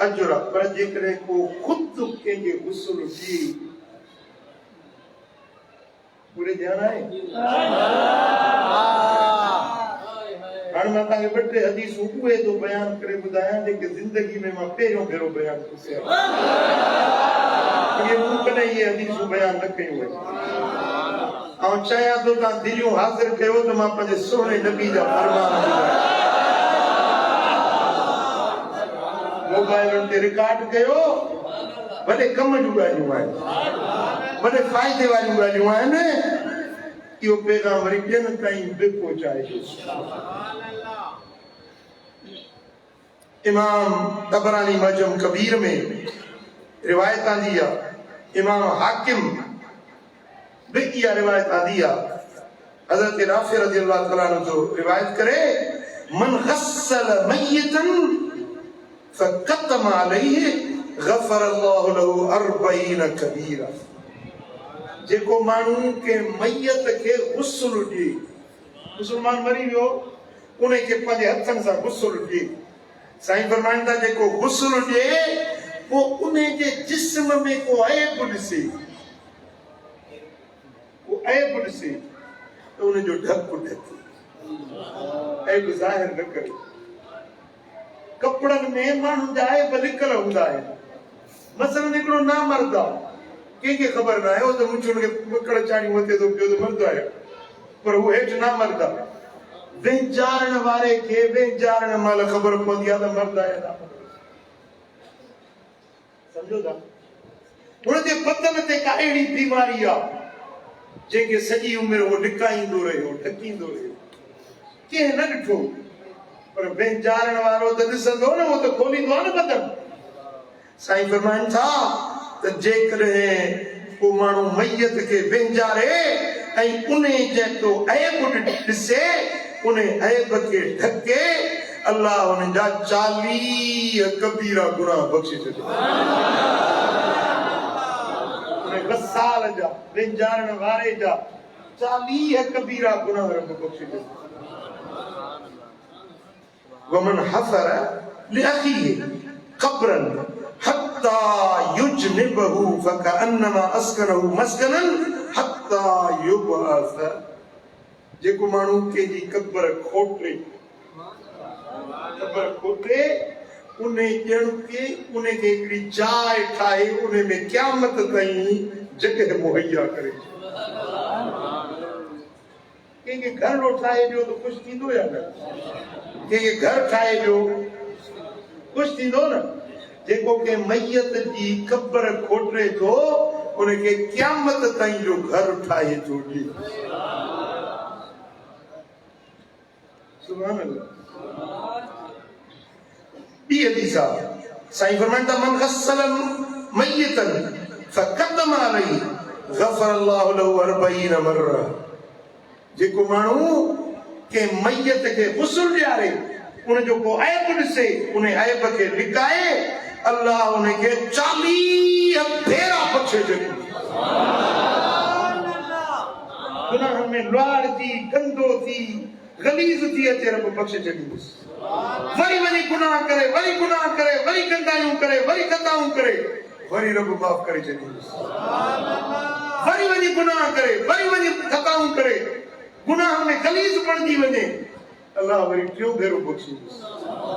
अजुर पर जेकॾहिं को ख़ुदि कंहिंजे गुस्ल थी पूरे ध्यान आहे हाणे मां तव्हांखे 2-3 हदीसूं उहे थो बयान करे ॿुधायां जेके ज़िंदगी में मां पहिरियों भेरो बयान कयो आहे मूं कॾहिं इहे हदीसूं बयान न कयूं आहिनि ऐं चाहियां थो तव्हां दिलियूं हाज़िर कयो त मां पंहिंजे सोने नबी जा फरमान मोबाइलुनि ते रिकॉर्ड कयो वॾे कम जूं ॻाल्हियूं आहिनि वॾे फ़ाइदे वारियूं ॻाल्हियूं आहिनि इहो पैगाम वरी ॿियनि ताईं बि पहुचाए इमाम तबरानी मजम कबीर में रिवायत आंदी आहे इमाम हाकिम भी इहा रिवायत आंदी आहे हज़रत राफ़ी रज़ियल्लाहु तआला अन्हु जो रिवायत करे मन गस्सल मय्यतन फकतम अलैहि गफर अल्लाहु लहु 40 कबीरा जेको माण्हू के मय्यत के गुस्ल ॾे मुसलमान मरी वियो उन खे पंहिंजे हथनि सां गुस्ल ॾे साईं फरमाइनि था जेको गुस्ल ॾे पोइ उन जे जिस्म में को ऐब ॾिसे, को ऐब ॾिसे त उनजो ढकु ढके, ऐब ज़ाहिर न करे। कपड़नि में माण्हुनि जा ऐब लिकल हूंदा आहिनि। मसलन हिकिड़ो नामर्द आहे, कंहिंखे ख़बर न आहे, उहो त मुछुनि खे पकड़ चाणी मथे थो पियो त मर्द आहे, पर उहो हेठि नामर्द आहे। वेचारण वारे खे वेचारण महिल ख़बर पवंदी आहे त मर्द आहे या नामर्द। सम्झो था? हुनजे बदन ते का अहिड़ी बीमारी आहे जंहिंखे सॼी उमिरि उहो लिकाईंदो रहियो, ढकींदो रहियो, कंहिं न ॾिठो, पर वेचारण वारो त ॾिसंदो न, उहो त खोलींदो आहे न बदन। साईं फरमाइनि था त जेकॾहिं को माण्हू मैयत खे वेंजारे ऐं उन जेको ऐब ॾिसे, उन ऐब खे ढके, अल्लाह हुन जा 40 कबीरा गुनाह बख़्शे छॾे। उन वसाल जा, वेंजारण वारे जा 40 कबीरा गुनाह रब बख़्शे छॾे। वमन हफ़र लिअख़ीहि क़ब्रन हत्ता युजनिबहु फकअन्नमा अस्कनहु मस्कनन हत्ता युबअस। जेको माण्हू कंहिंजी क़ब्र खोटे, उन ॼण के उन खे हिकिड़ी जाइ ठाहे उन में क़यामत ताईं जॻह मुहैया करे। कंहिंखे घर ठाहे ॾियो त ख़ुशि थींदो या न? कंहिंखे घर ठाहे ॾियो ख़ुशि थींदो न? जेको के मैयत जी क़ब्र खोटे थो, उनखे क़यामत ताईं जो घर ठाहे थो ॾिए। सुभान अल्लाह। ॿी हदीस आहे, साईं फरमाइनि था मन गस्सल मैयतन फक़द्दम अलैहि गफ़र अल्लाहु लहु 40 मर्रा। जेको माण्हू के मैयत खे गुस्ल ॾियारे, उनजो को ऐब ॾिसे, उन ऐब खे लिकाए, अल्लाह उनखे 40 भेरा बख़्शे छॾे। गुनाहनि में लुआड़ थी, गंदो थी, गलीज़ थी अचे, रब बख़्शे छॾींदुसि। वरी वरी गुनाह करे, वरी गुनाह करे, वरी गंदायूं करे, वरी खताऊं करे, वरी रब माफ़ करे छॾींदुसि। वरी वरी गुनाह करे, वरी वरी खताऊं करे, गुनाह में गलीज़ पणजी वञे, अल्लाह वरी टियों भेरो बख़्शींदुसि,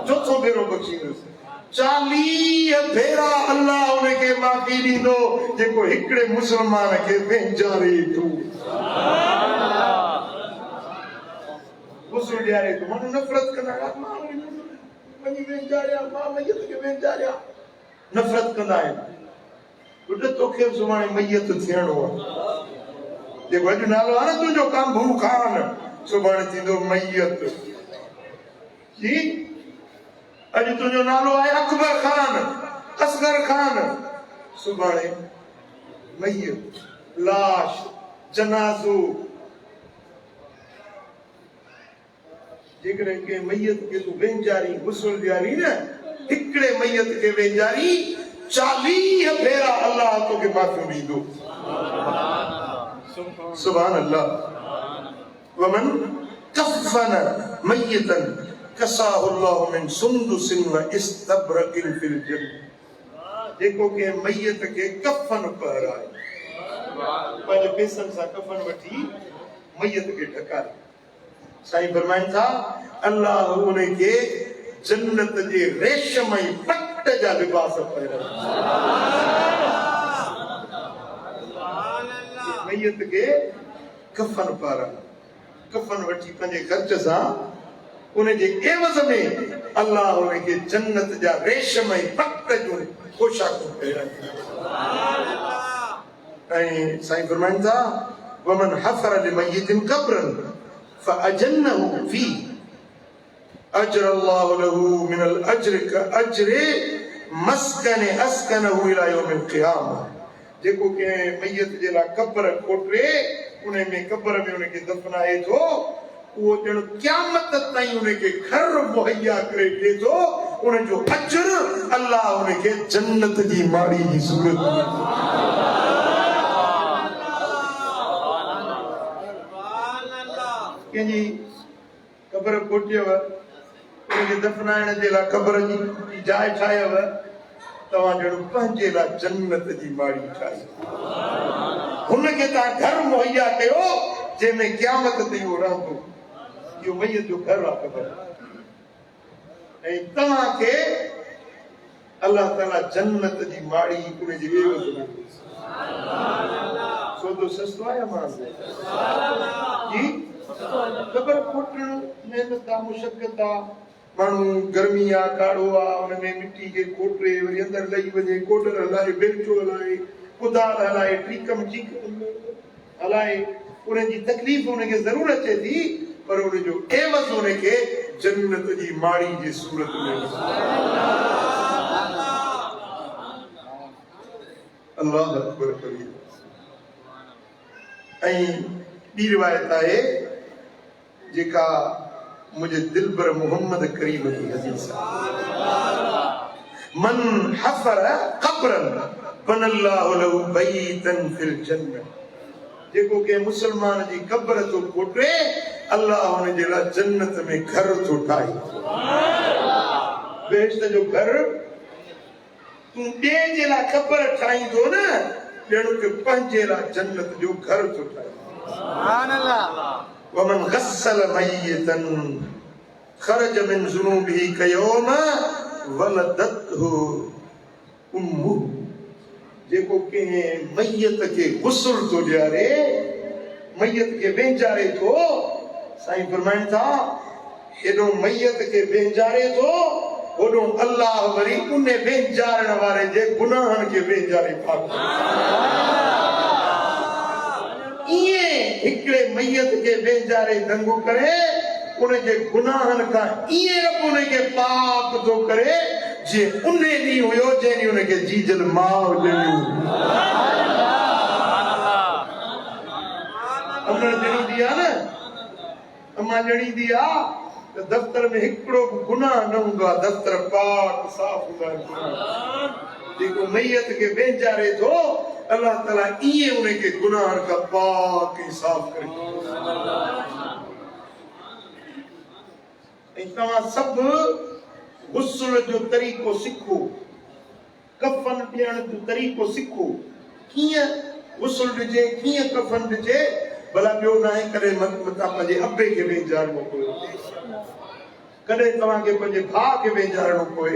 चोथों भेरो बख़्शींदुसि। 40 भेरा अल्लाह उनखे माफ़ी ॾींदो जेको हिकिड़े मुस्लमान खे वेंजारे थो। गुस्ल ॾियारे थो, माण्हू नफ़रत कंदा, मां वञी वेंजारिया, मां मैयत खे वेंजारिया, नफ़रत कंदा आहिनि। ॿुध तोखे सुभाणे मैयत थियणो आहे। जेको अॼु नालो आहे न तुंहिंजो कांबू ख़ान, सुभाणे थींदो मैयत। जी, अॼु तुंहिंजो नालो आहे अकबर ख़ान, असगर ख़ान, सुभाणे मैयत, लाश, जनाज़ो। जेकॾहिं के मैयत खे तूं वेंजारी, गुस्ल ॾियारी न, हिकिड़े मैयत खे वेंजारी, 40 भेरा अल्लाह तोखे माफ़ियूं ॾींदो। सुभान अल्लाह। वमन कफ़न मैयतन कसाहु अल्लाहु मिन सुंदुसिन व इस्तबरकिन फिल जन्नह। जेको के मैयत खे कफ़न पहराए, पंहिंजे पैसनि सां कफ़न वठी मैयत खे ढकाए, साईं फरमाइनि था अल्लाह उनखे जन्नत जे रेशमई पट जा लिबास पाराए। मैयत खे कफ़न पाराए, कफ़न वठी पंहिंजे ख़र्च सां उनजे एवज़ में अल्लाह उनखे जन्नत जा रेशमई पट जूं पोशाकूं पाराए। ऐं साईं फरमाइनि था वमन हफ़र लिमय्यतिन क़ब्रन फ़अजन्नहु फ़ी अजर अल्लाहु लहु मिनल अज्र कअज्रि मस्कन अस्कनहु इला यौमिल क़ियामह। जेको के मैयत जे लाइ क़ब्र खोटे, उन में क़ब्र में उनखे दफ़नाए थो, उहो ॼण क़यामत ताईं उनखे घर मुहैया करे ॾिए थो। उनजो अजर अल्लाह उनखे जन्नत जी माड़ी जी सूरत में। कंहिंजी क़ब्र खोटियव, उनखे दफ़नाइण जे लाइ क़ब्र जी जाइ ठाहियव, तव्हां ॼण पंहिंजे लाइ जन्नत जी माड़ी ठाही। हुनखे तव्हां घर मुहैया कयो जंहिंमें क़यामत ताईं उहो रहंदो। इहो मैयत जो घर आहे क़ब्र। ऐं तव्हांखे अल्लाह ताला जन्नत जी माड़ी उनजी एवज़ में सौदो सस्तो आहे या महांगो जी? क़ब्र खोटण महिनत आहे, मुशक़त आहे। माण्हू गर्मी आहे, काड़ो आहे, हुनमें मिटी खे खोटे वरी अंदरि लही वञे, कोटर हलाए, बेलचो हलाए, कुदाल हलाए, टीकम चीक हलाए, उनजी तकलीफ़ उनखे ज़रूर अचे थी, पर उनजो एवज़ उनखे जन्नत जी माड़ी जी सूरत में। अल्लाह अकबर कबीर। ऐं ॿी रिवायत आहे जेका मुझे दिलबर मोहम्मद करीम की हदीस मन हफर क़ब्रन बनल्लाहु लहु बैतन फिल जन्नत। जेको के मुसलमान जी क़ब्र तो खोटे, अल्लाह उन जे लाइ जन्नत में घर तो ठाहे। बेहश्त जो घर तूं ॿिए जे लाइ क़ब्र ठाहींदो न, ॼण के पंहिंजे लाइ जन्नत जो घर तो ठाहे। सुभान अल्लाह। वमन गस्सल मय्यतन खरज मिन ज़ुनूबिही कयौम वलदतहु उम्मु। जेको कंहिं मय्यत के गुस्ल तो ॾियारे, मय्यत के वेंचारे थो, साईं फरमाइनि था हेॾो मय्यत के वेंचारे थो, होॾो अल्लाह वरी उन वेंचारण वारे जे गुनाहनि खे वेंचारे पाक। ईअं हिकिड़े मय्यत के वेंचारे दंगो करे, उनजे गुनाहनि खां ईअं रब उनखे पाक थो करे जीअं उन ॾींहुं हुयो जंहिं ॾींहुं उनखे जीजल माउ ॼणियूं। अमड़ ॼणींदी आहे न, अम्मा ॼणींदी आहे त दफ़्तर में हिकिड़ो बि गुनाह न हूंदो आहे, दफ़्तर पाक साफ़ हूंदा आहिनि। जेको मय्यत खे वेंचारे थो, अल्लाह ताला ईअं उनखे गुनाहनि खां पाक ऐं साफ़ करे। ऐं तव्हां सभु गुस्ल जो तरीक़ो सिखो, कफ़न ॾियण जो तरीक़ो सिखो, कीअं गुस्ल ॾिजे, कीअं कफ़न ॾिजे। भला ॿियो न आहे, कॾहिं मथां पंहिंजे अबे खे वेंचारणो पए, कॾहिं तव्हांखे पंहिंजे भाउ खे वेंचारणो पए,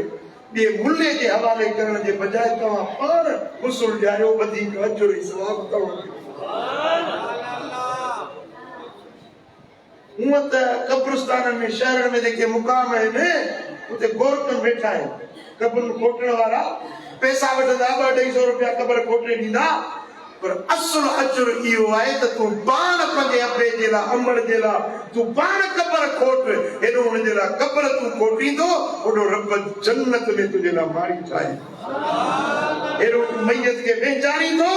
ॿिए मुल्ले जे हवाले करण जे बजाए तव्हां पाण गुस्ल ॾियारियो, वधीक अजर ऐं सवाब तव्हांखे। हूअं त कब्रिस्तान में शहरनि में जेके मुक़ाम आहिनि उते गोरकनि वेठा आहिनि, क़ब्र खोटण वारा पैसा वठंदा, 200-250 रुपया क़ब्र खोटे ॾींदा, पर असुल अजर इहो आहे त तूं पाण पंहिंजे अबे जे लाइ, अमड़ जे लाइ तूं पाण क़ब्र खोट, हेॾो हुनजे लाइ क़ब्र तूं खोटींदो, होॾो रब जन्नत में तुंहिंजे लाइ माड़ी ठाहे। हेॾो तूं मय्यत खे वेंचारींदो,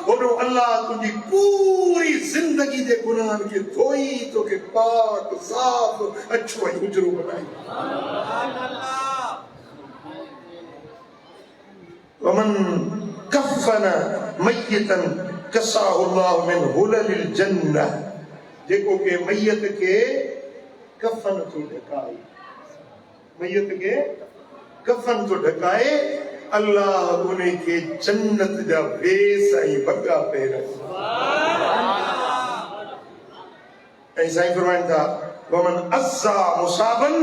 होॾो अल्लाह तुंहिंजी पूरी ज़िंदगी जे गुनाहनि खे धोई तोखे पाक साफ़ अछो ऐं उजरो बनाए। वमन कफ़न मय्यतन कसाहु अल्लाहु मिन हुललिल जन्नह। जेको के मय्यत के कफ़न तो ढकाए, मय्यत के कफ़न तो ढकाए, अल्लाह उनखे जन्नत जा वेस ऐं बगा पहिराए। ऐं साईं फरमाइनि था वमन अज़्ज़ा मुसाबन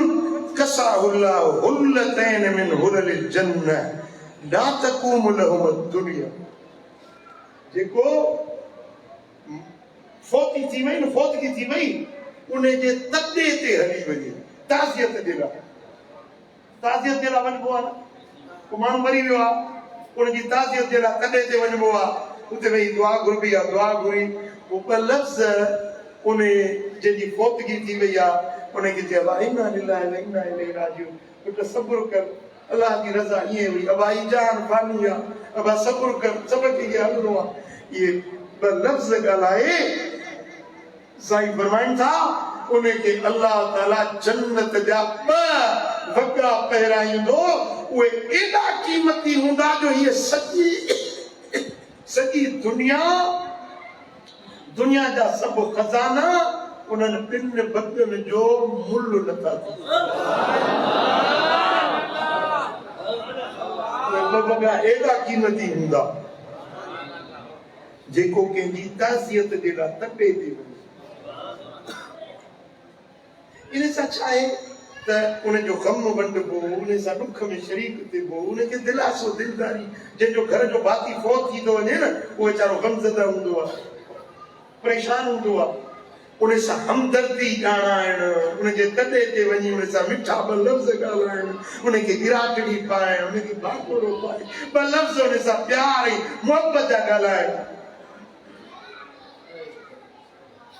कसाहु अल्लाहु हुल्लतैन मिन हुललिल जन्नह ला तक़ूमु लहुम दुनिया। जेको फोती थी वई न, फोतगी थी वई, उनजे तॾे ते हली वञे ताज़ियत जे लाइ, ताज़ियत जे लाइ वञिबो आहे न। को माण्हू मरी वियो आहे, उनजी ताज़ियत जे लाइ तॾे ते वञिबो आहे, उते वेही दुआ घुरबी आहे, दुआ घुरी पोइ ॿ लफ़्ज़ उन जंहिंजी फोतगी थी वई आहे उनखे चइबो आहे इन्ना लिल्लाहि व इन्ना इलैहि राजिऊन। पुट सब्र कर, अल्लाह जी रज़ा ईअं हुई, अबाई जान फानी आहे, अबा सब्र कर, सबक़ खे हलणो आहे। इहे ॿ लफ़्ज़ ॻाल्हाए साईं फरमाइनि था उनखे अल्लाह ताला जन्नत जा 2 वॻा पहिराईंदो, उहे एॾा क़ीमती हूंदा जो हीअ सॼी दुनिया जा सभु खज़ाना उन्हनि टिनि बदियुनि जो मुल्ह नथा थी। बगा एॾा कीमती हूंदा जेको कंहिंजी ताज़ियत जे लाइ तटे ते वञे। इन सां छा आहे त उनजो ग़म वंडिबो, उन सां ॾुख में शरीक थिबो, उनखे दिलासो दिलदारी। जंहिंजो घर जो भाती फौत थी थो वञे न, उहो वीचारो ग़मज़दा हूंदो आहे, परेशान हूंदो आहे। उन सां हमदर्दी ॼाणाइणु, उनजे तॾे ते वञी उन सां मिठा ॿ लफ़्ज़ ॻाल्हाइणु, उनखे गिराटड़ी पाइणु, उनखे बाकोड़ो पाए ॿ लफ़्ज़ उन सां प्यार ऐं मुहबत जा ॻाल्हाइणु।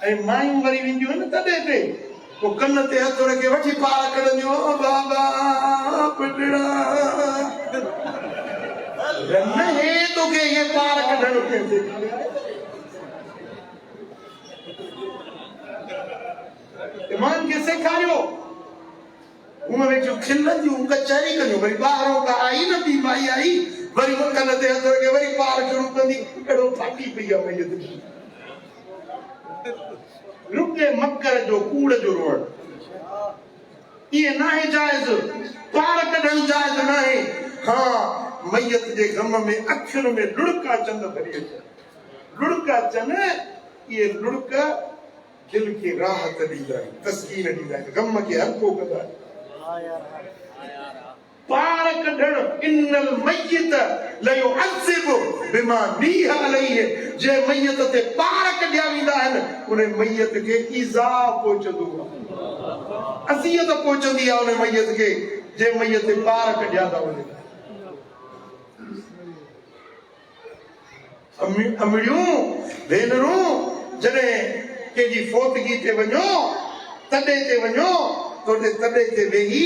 ऐं मायूं वरी वेंदियूं आहिनि तॾे ते, पोइ कन ते हथ रखी वठी पार कढंदियूं, बाबा पटड़ा न हे तोखे हे पार कढणु कंहिंखे ईमान खे सेखारियो। हूअं वेठियूं खिलंदियूं, कचहरी कंदियूं, वरी ॿाहिरों का आई न ॿी माई आई, वरी कन ते हथ रखे वरी पार शुरू कंदी, कहिड़ो फाटी पई आहे मैयत। रुके मकर जो कूड़ जो रोअण ये ना है जायज, पार कढण जायज ना है। हाँ, मैयत जे गम में अखियुनि में लुड़का चंद भरी अचे, लुड़का चन, ये लुड़का दिल खे राहत ॾींदा आहिनि, तस्कीन ॾींदा आहिनि, गम खे हल्को कंदा आहिनि। पार कढण, इन्नल मय्यत लयुअज़्ज़िबु बिमा नीह अलैहि, जे मैयत ते पार कढिया वेंदा आहिनि, उन मैयत खे ईज़ा पहुचंदो आहे, अज़ियत पहुचंदी आहे उन मैयत खे, जे मैयत ते पार कढिया था वञनि। अमड़ियूं भेनरूं, जॾहिं कंहिंजी फोतगी ते वञो, तॾे ते वञो, तोड़े तॾे ते वेही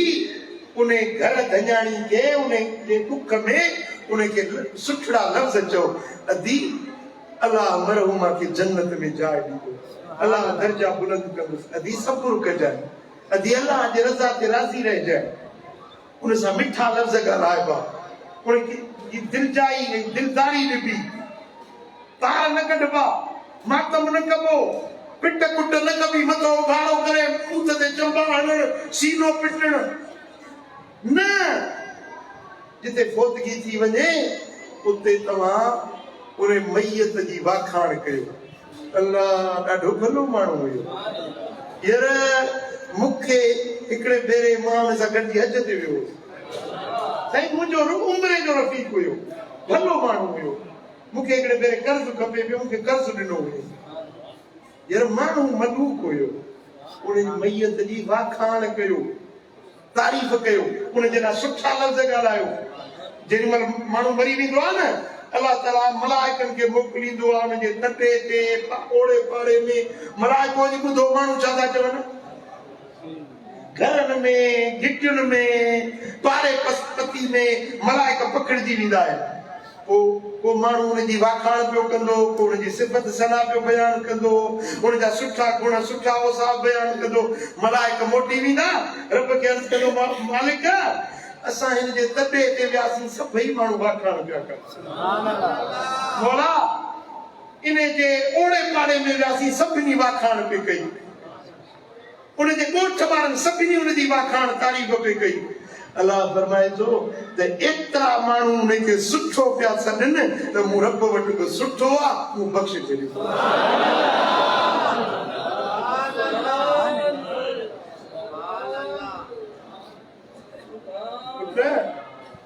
उन घर धन्याणी खे उन जे दुख में उनखे सुठड़ा लफ़्ज़ चओ, अदी अल्लाह मरहुमा खे जन्नत में जाइ ॾींदो, अल्लाह दर्जा बुलंद कंदुसि, अदी सब्र कजाए, अदी अल्लाह जे रज़ा ते राज़ी रहिजाए। उन सां मिठा लफ़्ज़ ॻाल्हाइबा, उनखे दिलजाई ऐं दिलदारी ॾिबी, तार न कढबा, मातम न कबो, पिट कुट न कबी, मथो उघाड़ो करे मूत ते चंबा हणणु, सीनो पिटणु न। जिते फोतगी थी वञे उते तव्हां उन मैयत जी वाखाण कयो। अल्लाह ॾाढो भलो माण्हू हुयो। यार मूंखे हिकिड़े भेरे मां हुन सां गॾिजी हज ते वियो, साईं मुंहिंजो उमिरि जो रफ़ीक हुयो, भलो माण्हू हुयो। मूंखे हिकिड़े भेरे कर्ज़ खपे पियो, मूंखे कर्ज़ ॾिनो हुयो। यार माण्हू मलूक हुयो, उन मैयत जी वाखाण कयो, तारीफ़ कयो, उन जे लाइ सुठा लफ़्ज़ ॻाल्हायो। जेॾी महिल माण्हू मरी वेंदो आहे न, अल्लाह ताला मलाइकनि खे मोकिलींदो आहे उनजे तटे ते, ओड़े पाड़े में। मलाइको अॼु ॿुधो माण्हू छा था चवनि, घरनि में, गिटियुनि में, पाड़े पती में मलाइका पखिड़िजी वेंदा आहिनि। को माण्हू उनजी वाखाण पियो कंदो, को उनजी सिफ़त सना पियो बयानु कंदो, उनजा सुठा गुण सुठा औसाफ़ बयानु कंदो। मलाइका मोटी वेंदा, रब खे अर्ज़ु कंदो, मालिक असां हिन जे तटे ते वियासीं, सभई माण्हू वाखाण पिया कनि, मौला इन जे ओड़े पाड़े में वियासीं, सभिनी वाखाण पई कई, उन जे ॻोठ वारनि सभिनी उनजी वाखाण तारीफ़ पई कई। अल्लाह फरमाए थो त एतिरा माण्हू उनखे सुठो पिया सॾनि त मूं रब वटि बि सुठो आहे, मूं बख़्शे छॾियो।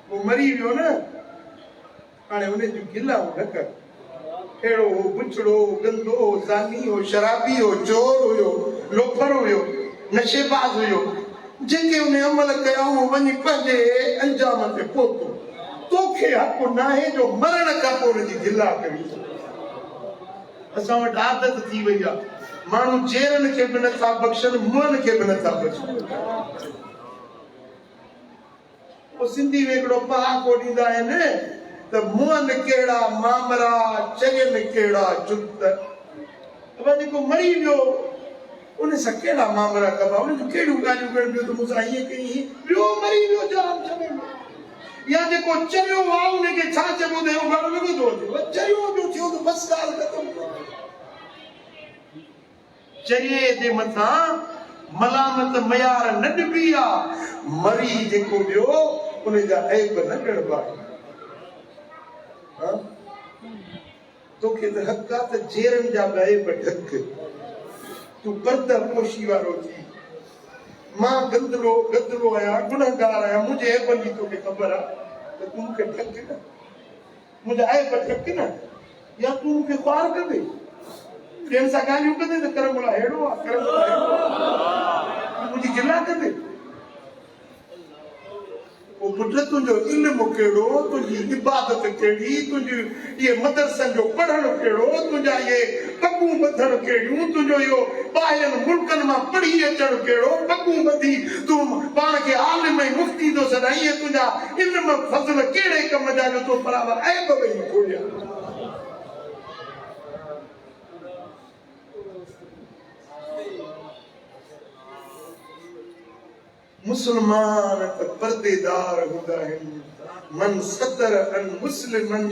वो मरी वियो न, हाणे उन जूं गिलाऊं न कर। अहिड़ो हो, बुछड़ो, गंदो, ज़ानी हो, शराबी हो, चोर हुयो, लोफर हुयो, नशेबाज़ हुयो। जेके उन अमल कया उहो वञी पंहिंजे अंजाम ते पहुतो। तोखे हक़ न आहे जो मरण खां पोइ उनजी गिला करी। असां वटि आदत थी वई आहे, माण्हू जेरनि खे बि नथा बख़्शनि, मुंहनि खे बि नथा बख़्शनि। सिंधी में हिकिड़ो पहाको ॾींदा आहिनि त मुंहनि कहिड़ा मामरा, चयनि कहिड़ा चुत। जेको मरी वियो उन सां कहिड़ा मामरा कबा, उन जूं कहिड़ियूं ॻाल्हियूं करणियूं त मूंसां हीअं कई, ॿियो मरी वियो जाम छॾे, या जेको चरियो आहे उनखे छा चइबो त उहो लॻो थो अचे, चरियो जो थियो त बसि ॻाल्हि ख़तमु। चरिए जे मथा मलामत मयार न ॾिबी आ मरी जेको ॿियो उन जा ऐब न ॻणबा तोखे त हक़ आहे त जेरनि जा बि ऐब ढक तूं पर्दा पोशी वारो थी मां गंदरो आहियां गुनहगार आहियां मुंहिंजे ऐबनि जी तोखे ख़बर आहे त तूं मूंखे ढक न मुंहिंजा ऐब ढक न या तूं मूंखे ख़्वार कंदे ॿियनि सां ॻाल्हियूं कंदे त करमला अहिड़ो आहे करमला अहिड़ो आहे मुंहिंजी गिला कंदे पोइ पुट तुंहिंजो इल्मु कहिड़ो तुंहिंजी इबादत कहिड़ी तुंहिंजी इहे मदरसनि जो पढ़णु कहिड़ो तुंहिंजा इहे पगूं ॿधणु कहिड़ियूं तुंहिंजो इहो ॿाहिरनि मुल्कनि मां पढ़ी अचणु कहिड़ो पगूं ॿधी तूं पाण खे आलिम ऐं मुफ़्ती थो सॾाई इहे तुंहिंजा इल्म फज़ल कहिड़े कम जा जो तो बराबरि ऐब वेही खोलिया मुसलमान त पर्देदार हूंदा आहिनि मन सतर अन मुस्लिमन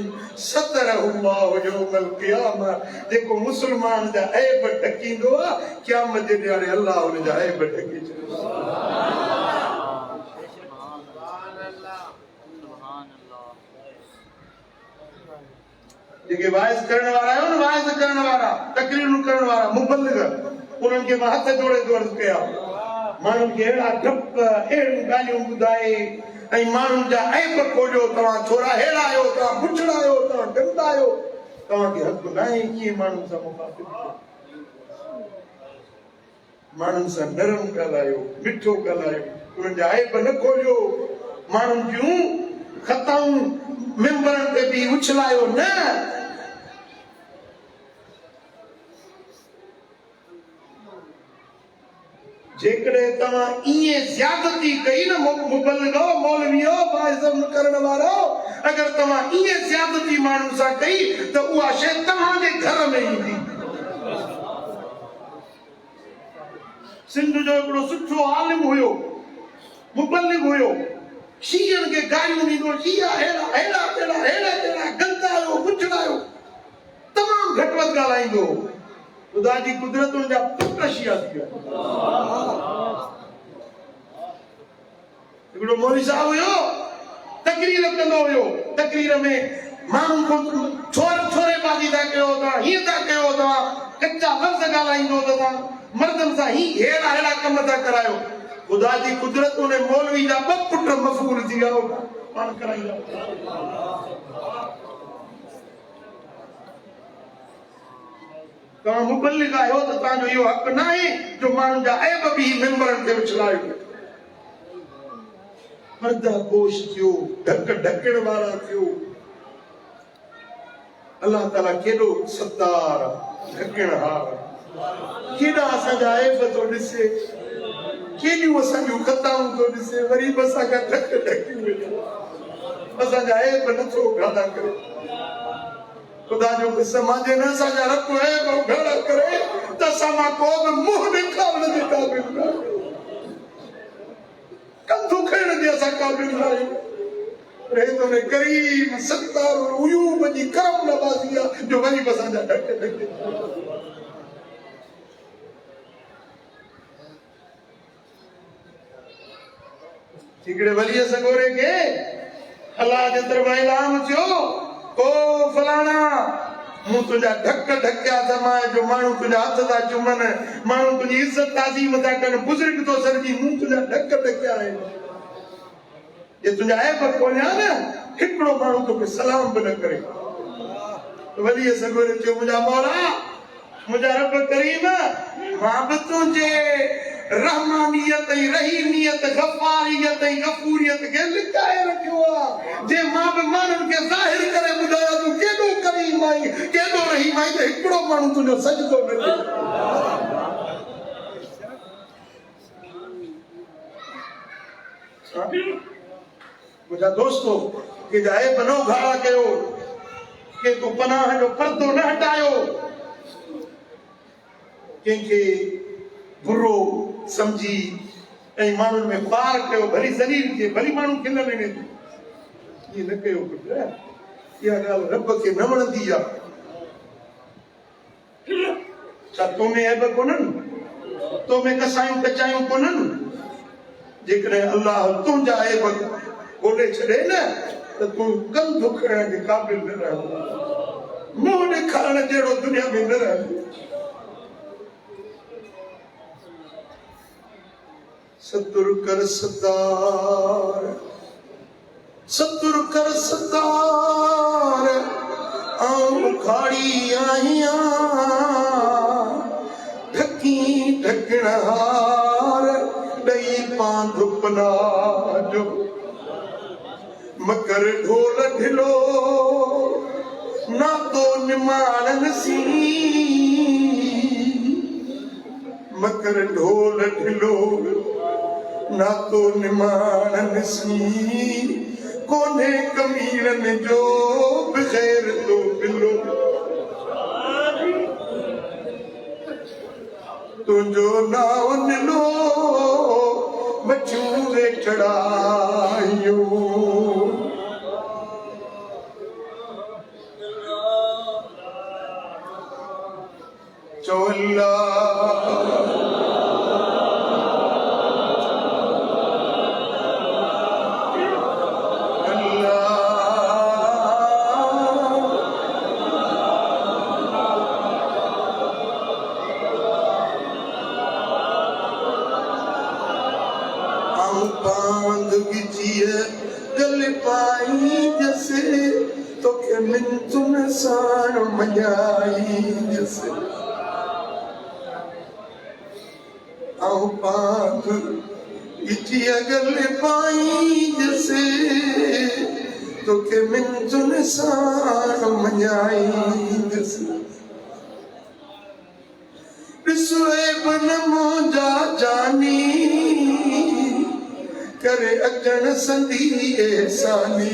सतरहुल्लाहु यौमल क़ियामह जेको मुसलमान जा ऐब ढकींदो आहे क़यामत जे ॾियारे अल्लाह उन जा ऐब ढके छॾींदो जेके वाइज़ करण वारा आहिनि वाइज़ करण वारा तकरीरूं करण वारा मुबल्लिग उन्हनि खे मां हथ जोड़े अर्ज़ कया माण्हुनि खे अहिड़ा डप अहिड़ियूं ॻाल्हियूं ॿुधाए ऐं माण्हुनि जा ऐब खोलियो तव्हां छोरा अहिड़ा आहियो तव्हां पुछड़ा आहियो तव्हां गंदा आहियो तव्हांखे हक़ न आहे कीअं माण्हुनि सां मुखातिब माण्हुनि सां नरम ॻाल्हायो मिठो ॻाल्हायो उन्हनि जा ऐब न खोलियो माण्हुनि जूं ख़ताऊं मिंबरनि ते बि उछलायो न जेकॾहिं तव्हां ईअं ज़्यादती कई न मुबल्लिगो मौलवियो बाइज़म करण वारो अगर तव्हां ईअं ज़्यादती माण्हुनि सां कई त उहा शइ तव्हांजे घर में ईंदी सिंध जो हिकिड़ो सुठो आलिम हुयो मुबल्लिग हुयो शीयनि खे गारियूं ॾींदो शिया अहिड़ा अहिड़ा अहिड़ा अहिड़ा अहिड़ा गंदा आहियो पुछड़ा आहियो तमामु घटि वधि ॻाल्हाईंदो ख़ुदा जी कुदरत उनजा पुट शिया थी विया हिकिड़ो मौलवी साहब हुयो तकरीर कंदो हुयो तकरीर में माण्हुनि खां छोरे बाज़ी था कयो तव्हां हीअं था कयो तव्हां कचा लफ़्ज़ ॻाल्हाईंदो त तव्हां मर्दनि सां अहिड़ा अहिड़ा कम था करायो ख़ुदा जी कुदरत उन मौलवी जा ॿ पुट मफ़ूल थी विया पाण कराईंदा तव्हां मुबल्लिग आहियो त तव्हांजो इहो हक़ न आहे जो माण्हुनि जा ऐब बि मेंबरनि ते उछलायो पर्दा पोश थियो ढक ढकण वारा थियो अल्लाह ताला केॾो सत्तार ढकणहार केॾा असांजा ऐब थो ॾिसे केॾियूं असांजूं ख़ताऊं थो ॾिसे वरी बि असांखां ढक ढकियूं असांजा ऐब नथो गादा करे ख़ुदा जो कसम आहे न असांजा रब ऐब उघाड़ा करे त असां मां को बि मुंहुं ॾेखारण जे क़ाबिल न कंधो खणण जे असां क़ाबिल न आहियूं पर हे त उन करीम सत्तार उयूब जी करम नवाज़ी आहे जो वरी बि असांजा ढक ढके हिकिड़े वलीअ सॻोरे खे अलाह जे तरफ़ां इनाम थियो ओ फलाणा मूं तुंहिंजा ढक ढकिया थमा जो माण्हू तुंहिंजा हथ था चुमनि माण्हू तुंहिंजी इज़त ताज़ीम था कनि बुज़ुर्ग थो सॾिजी मूं तुंहिंजा ढक ढकिया आहिनि जे तुंहिंजा ऐब खोलिया न हिकिड़ो माण्हू तोखे सलाम बि न करे वलीअ सॻोरे चयो मुंहिंजा मौला मुंहिंजा रब करीम मां बि तुंहिंजे रहमानियत ऐं रहीमियत गफ़ारियत ऐं गफ़ूरियत खे लिकाए रखियो आहे जे मां बि माण्हुनि खे ज़ाहिर करे ॿुधायां तूं केॾो करीम आहीं केॾो रहीम आहीं त हिकिड़ो माण्हू तुंहिंजो सजदो न करे मुंहिंजा दोस्तो कंहिंजा ऐब न उघाड़ा कयो कंहिं को पनाह जो पर्दो न हटायो कंहिंखे बुरो समझी ऐं माण्हुनि में पार कयो भली ज़लील खे भली माण्हू खे न वेणे ईअं न कयो पुट इहा ॻाल्हि रब खे न वणंदी आहे छा तोमें ऐब कोन्हनि तो मैं कसायूं कचायूं कोनन जेकॾहिं अल्लाह तुंहिंजा ऐब ॻोल्हे छॾे न त तूं कंधु खणण जे क़ाबिल न रह मुंहुं ॾेखारण जहिड़ो दुनिया में न रह सतुर कर सतार सतुर कर सतार आऊं खाड़ी आहियां ढकी ढकण हार ॾई पांधु पनाह जो मकर ढोल ढिलो ना तो निमाणन सी मकर ढोल ढिलो ना तो निमाणन सी कोने कमीरन जो बग़ैर तो बिलो तुझो नाव निलो मछूरे चढ़ायो चौला गल पाई जैसे तो के मिन तुम सान मजाई जैसे आओ पाक इचिया गल पाई जैसे तो के मिन तुम सान मजाई जैसे बिसुए बन मोजा जानी करे अजन संदी एहसानी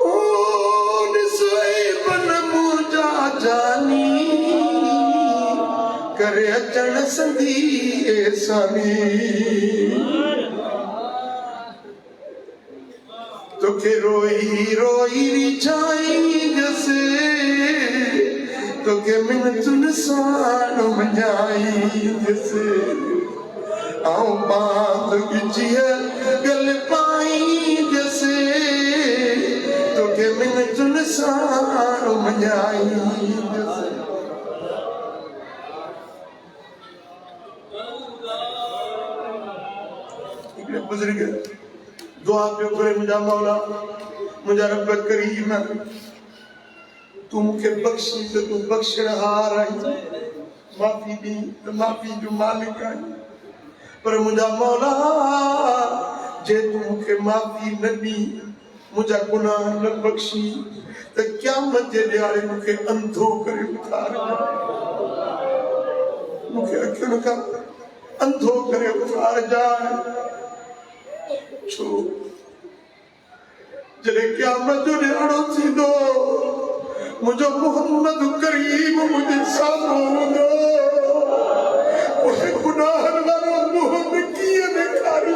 ओ निसोए बन मुजा जानी करे अजन संदी एहसानी तो के रोई रोई रिछाई जैसे तो के मिन तुन सान मजाई जैसे आऊं बात गिचिया गल पाई जैसे तो के मिन तुन सान मजाई जैसे इकड़े बुजुर्ग दुआ पियो करे मुंहिंजा मौला मुंहिंजा रब करीम तू मुखे बख्शी तो तू बख्शण हार आई माफी दी तो माफी जो मालिक आई पर मुझा मौला जे तू मुखे माफी न दी मुझा गुनाह न बख्शी तो क़यामत जे ॾियारे मुखे अंधो करे उतार मुखे अखियुनि खां अंधो करे उतार जाए छो जॾहिं क़यामत जो ॾियारो थींदो मुझे मोहम्मद करीम मुझे सामने मुझे गुनाहन वालों मोहम्मद किए दिखाई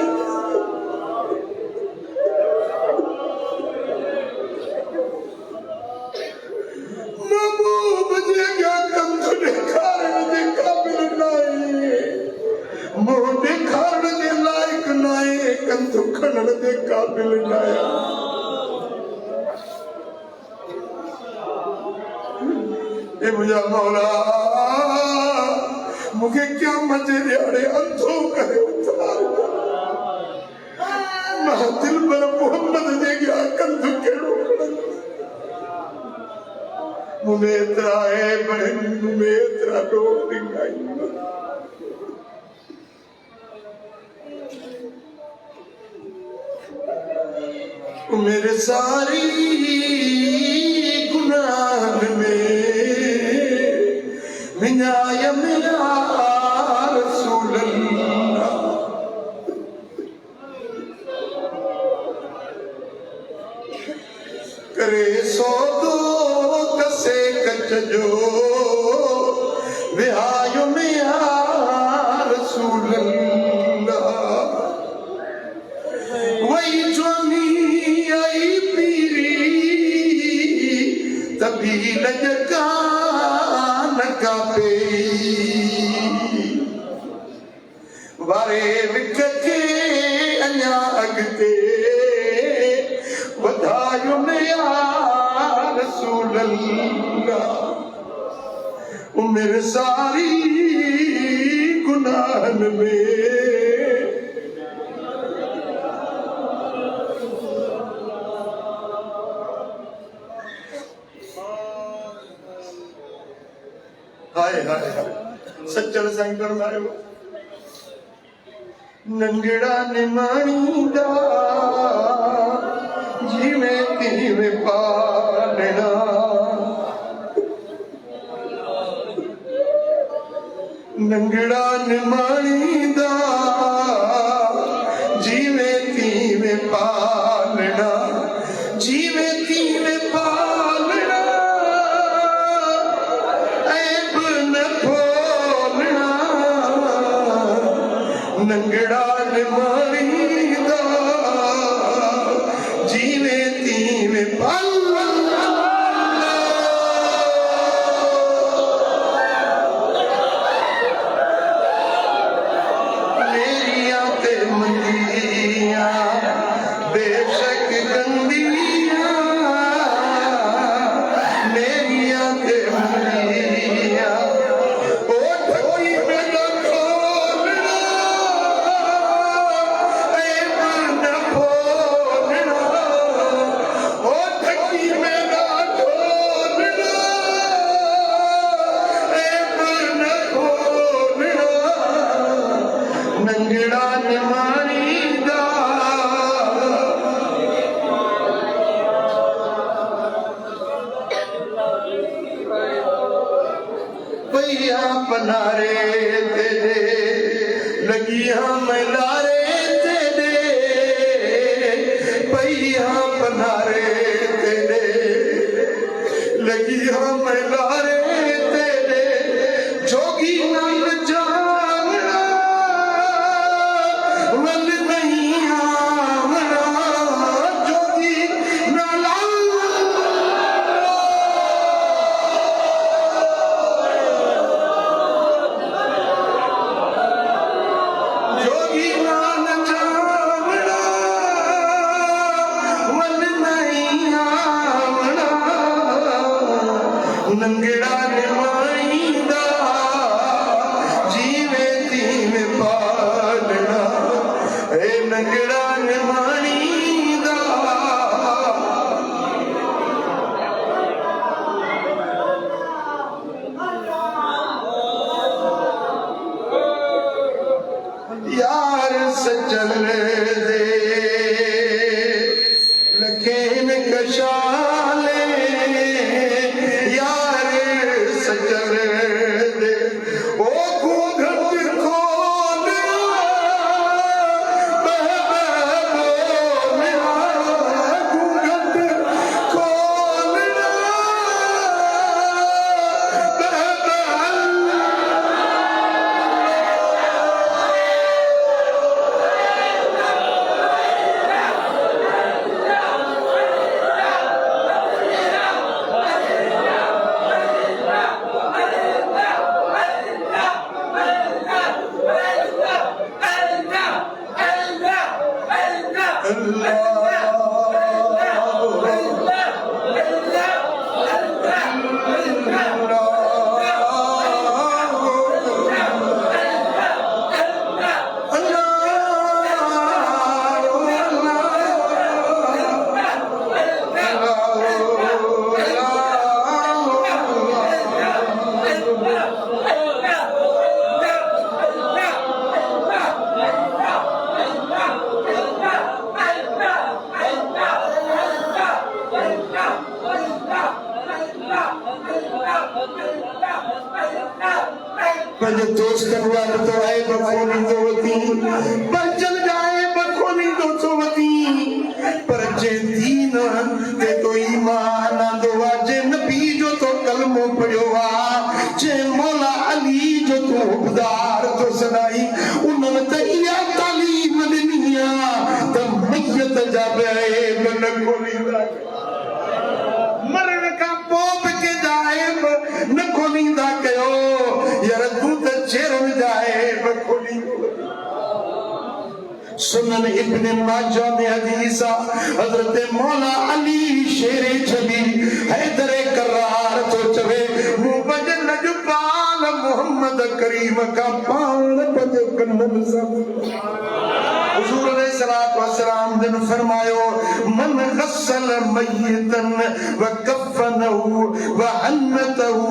महबूब जे क्या कंध दिखाने जे काबिल नाए मोह दिखाने जे लायक नाए कंध खणण जे काबिल नाए ए मुझा मौला मुखे क्या मजे ॾियारे अंधो करे उतार मां दिल पर मोहम्मद जे गया कंध कहिड़ो मुंहिंजे एतिरा ऐब आहिनि मुंहिंजे एतिरा ॾोह ॾिंगाई मेरे सारी गुनाह में मिनाय मिया रसूल अल्लाह करे सो दो कसे कच जो विहाय मिया रसूल अल्लाह वही जोनी आई पीरी सारे विकटे अञा अॻिते वधायो न या रसूल अल्लाह उमिरि सारी गुनाहनि में हाय हाय हाय सच्चल साईं फरमायो नंगड़ा निमाणींदा जिवें तिवें पालना नंगड़ा निमाणींदा जिवें तिवें पालना जिवें तिवें पालना ऐब न खोलना नंगड़ा निमाणींदा जिवें तिवें पालना बेशक गंदिया मेरिया ते मंदिया ओ ढोई में न खोलना ऐब न खोलना ओ ढकी में न खोलना ऐब न खोलना नंगड़ा निमाणींदा भैया पनारे तेरे लगिया मलारे तेरे भैया पनारे तेरे लगिया मलारे तेरे जोगी नंद जावना वल नहीं आवना जोगी नाला जोगी नान जावना वल नहीं आवना नंगड़ा निमाणींदा जीवे तीवें पालना ए नंगड़ा निमाणींदा यार सजल दे लखेन कशाले यार सजल दे ओ घूंघट खोलना बह बह बोलना घूंघट खोलना बह बह पंहिंजे दोस्तनि वांगुरु तो आहे बखोनी तो वती बचल जाए बखोनी तो वती पर जे दीन ते तो ईमान आंदो आ जे नबी जो तो कलमो पढ़ियो आ जे मौला अली जो तो हुबदार तो सदाई उन्हनि त इहा तालीम ॾिनी आ त मैयत जा बैब न खोलींदा मरण खां पोइ बि के जाइब न खोलींदा कयो यार तू त चेरन जाइब खोलींदो सुनन इब्न माजा में हदीस हजरत मौला अली शेरे जली हैदरे करार तो चवे मुबज लजपाल मोहम्मद करीम का पान पद कन्नन सब हुजूर अलैहिस्सलातु वस्सलाम ने फरमायो मन गस्सल मय्यतन व कफनहु व हन्नतहु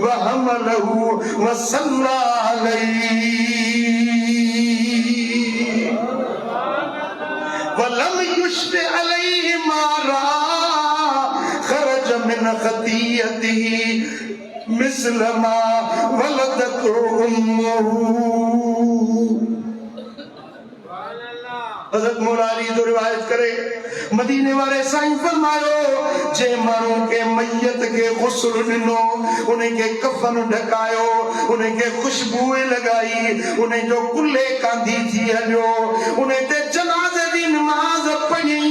व हमलहु व सल्ला अलैहि वलम युश्ब अलैहि मारा खरज मिन खतियतिही मिस्ल मा वलदतु उम्मुहु। हज़रत मौला अली तो रिवायत करे मदीने वाले साईं फरमायो जे मानू के मैयत के गुस्ल दिनो उन्हें के कफन ढकायो उन्हें के खुशबुएं लगाई उन्हें जो कुल्ले कांधी थी हलियो उन्हें ते जनाजे दी नमाज पढ़ी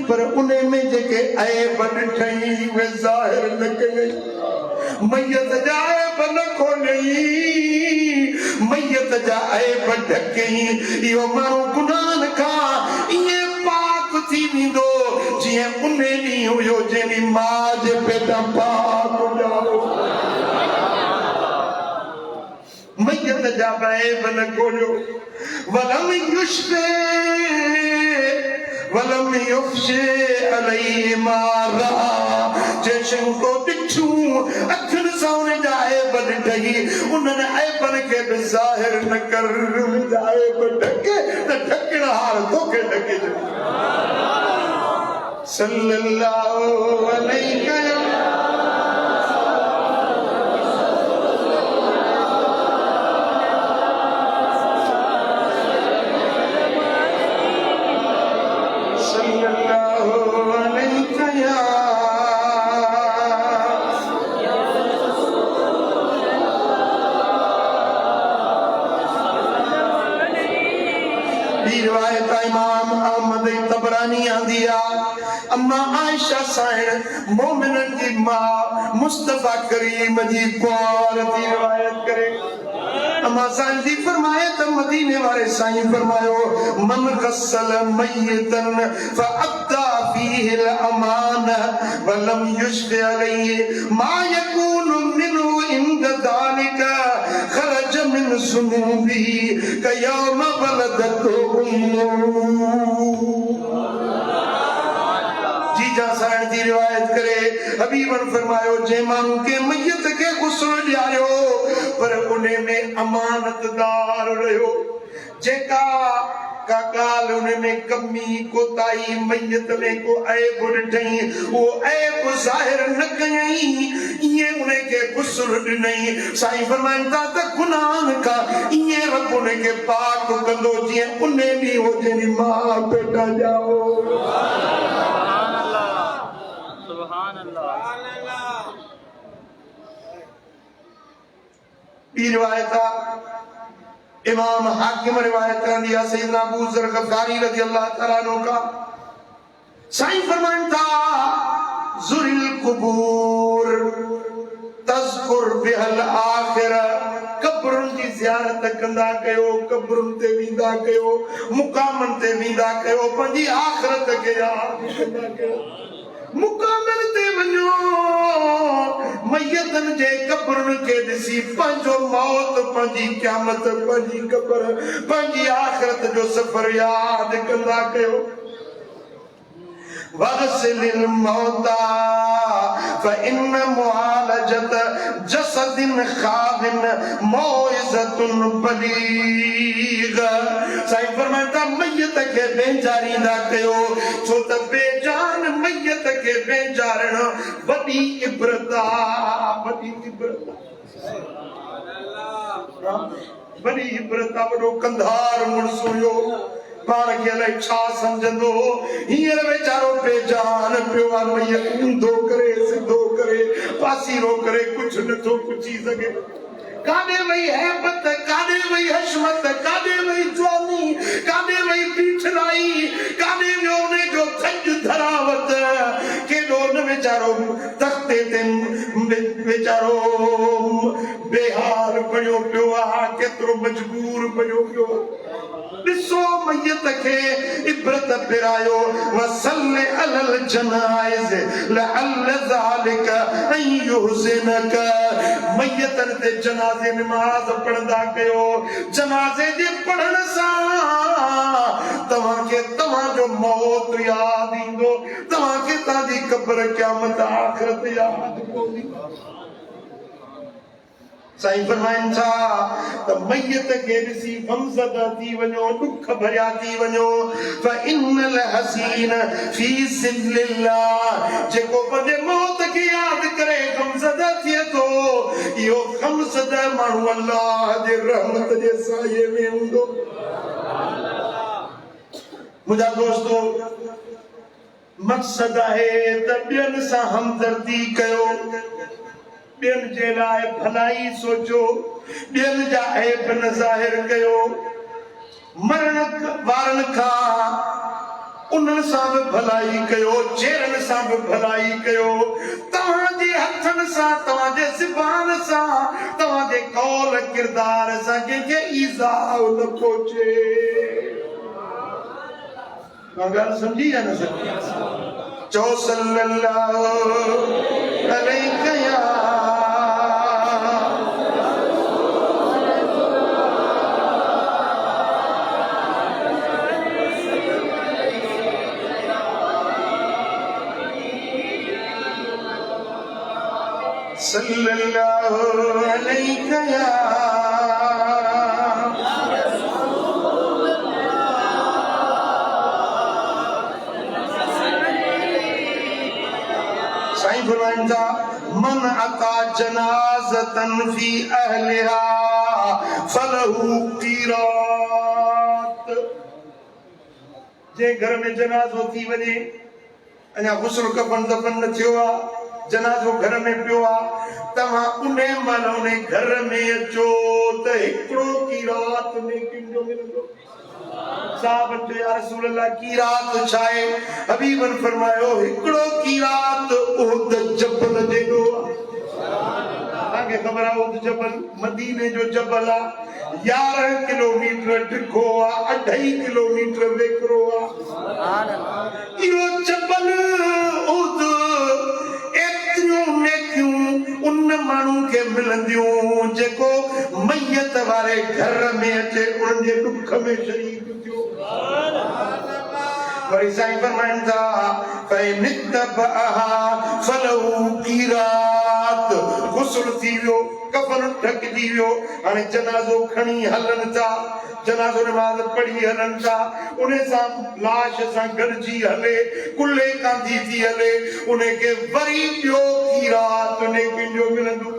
पर उन्हें में जेके ऐब ॾिठई वे ज़ाहिर न कई मैयत जा ऐब न खोलई मैयत जा ऐब ढकई इहो माण्हू गुनाहन खां इहे पाक थी वेंदो जीअं उन ॾींहुं हुयो जंहिं मां जे पेट पाक हुया मैयत जा ऐब न खोलियो वलम युश्बे वलम युफ्शे अलैहि मारा जैसे को दिठू अखन साउने जाए बन ढही उन्होंने ऐबन के भी जाहिर न कर जाए ढके न ढकना हाल तो के ढके सल्लल्लाहु अलैहि अम्मा आयशा साहिर मोमिनन की मां मुस्तफा करीम जी कुआर की रिवायत करे अम्मा साईं जी फरमाए तो मदीने वाले साईं फरमायो मन गस्सल मय्यतन फअद्दा फीहि अल-अमान व लम युश्फ अलैहि मा यकूनु मिनहु इंद ज़ालिका खरज मिन ज़ुनूबिही कयौम वलदतु उम्मुहु। जी रिवायत करे हबीबन फरमायो जे मानू के मैयत के गुस्ल ॾियारियो पर उन्हें में अमानतदार रहियो जेका का गाल उन्हें में कमी कोताई मैयत में को ऐब ॾिठई वो ऐब ज़ाहिर न कयई इए उन्हें के गुस्ल ॾिनई साईं फरमाइनि था त गुनाहन का इए रब उन्हें के पाक कंदो जीअं उन ॾींहुं हो जंहिं मां पेटा जाओ रिवायत इमाम हाकिम रिवायत कर दिया सैयदना अबू ज़र गफ़ारी रज़ी अल्लाह तआला अन्हु का साईं फरमाइनि था ज़ुरिल कुबूर तज़कुर बिहल आखिर कब्रुन की ज़ियारत कंदा कयो कब्रुन ते वींदा कयो मुकामन ते वींदा कयो पंहिंजी आखिरत के याद कंदा कयो मुकामल ते वञो मैयतन जे कब्रन के ॾिसी पंहिंजो मौत पंहिंजी क़यामत पंहिंजी कब्र पंहिंजी आखिरत जो सफ़र याद कंदा कयो वग़सिलिल मौता फ़इन मुआलजत जसदिन ख़ाबिन मौइज़तुन बलीग़ साईं फरमाइनि था मैयत खे बेजारींदा कयो छो त बेजान मैयत खे बेजारण वॾी इबरत आहे वॾी इबरत वॾो कंधार मुड़िस हुयो पाण खे अलाए छा सम्झंदो हींअर वीचारो बेजान पियो आहे मैया ऊंधो करे सिधो करे पासीरो करे कुझु नथो पुछी सघे काॾे वई हैबत काॾे वई हशमत काॾे वई जवानी काॾे वई पीठलाई काॾे वियो उन जो थज धरावत केॾो न वीचारो तख़्ते ते वीचारो बेहाल बणियो पियो आहे केतिरो मजबूर बणियो पियो ॾिसो मैयत खे इबरत पिरायो वसल अलल जनाइज़ लअल ज़ालिक अन युहज़िनक मैयतन ते जनाज़े नमाज पढ़ंदा कयो जनाज़े जे पढ़ण सां तव्हांखे तव्हांजो मौत याद ईंदो तव्हांखे तव्हांजी क़ब्र क़यामत आख़िरत याद पवंदी साईं फरमाइनि था त मैयत खे ॾिसी गमज़दा थी वञो दुख भरिया थी वञो फइन्नल हसीन फी ज़िल्लिल्लाह जेको पंहिंजे मौत खे यादि करे गमज़दा थिए थो इहो गमज़दा माण्हू अल्लाह जे रहमत जे साये में हूंदो मुंहिंजा दोस्तो मक़सद आहे त ॿियनि सां हमदर्दी कयो ॿियनि जे लाइ भलाई सोचो ॿियनि जा ऐब न ज़ाहिर कयो मरण वारनि खां उन्हनि सां बि भलाई कयो चेरनि सां बि भलाई कयो तव्हांजे हथनि सां तव्हांजे ज़बान सां तव्हांजे कौल किरदार सां कंहिंखे ईज़ा न पहुचे ॻाल्हि सम्झी या न सम्झी चओ सल्लल्लाहु अलैहि या सल्लल्लाहु अलैहि या साईं फरमाइनि था मन अता जनाज़तन फी अहलिहा फलहू क़ीरात जे घर में जनाज़ो थी वञे अञा गुस्ल कफन दफन न थियो आहे जनाज़ो घर में पियो आहे तव्हां उन महिल उन घर में अचो त हिकिड़ो क़ीरात नेकिन जो मिलंदो साहब जो या रसूल अल्लाह क़ीरात छा आहे हबीबन फरमायो हिकिड़ो क़ीरात उहद जबल जेॾो तव्हांखे ख़बर आहे उहद जबल मदीने जो जबल आहे 11 किलोमीटर ॾिघो आहे 2.5 किलोमीटर वेकिरो आहे इहो जबल उहद एतिरियूं नेकियूं उन माण्हू खे मिलंदियूं जेको मैयत वारे घर में अचे उन्हनि जे दुख में शरीक थियो वरी साईं फरमाइनि था फइनित्तबअहा फलहू क़ीरात गुस्ल थी वियो कफन ढकिजी वियो हाणे जनाज़ो खणी हलनि था जनाज़ो नमाज़ पढ़ी हलनि था उन सां लाश सां गॾिजी हले कुल्ले कांधी थी हले उन खे वरी ॿियो क़ीरात नेकिन जो मिलंदो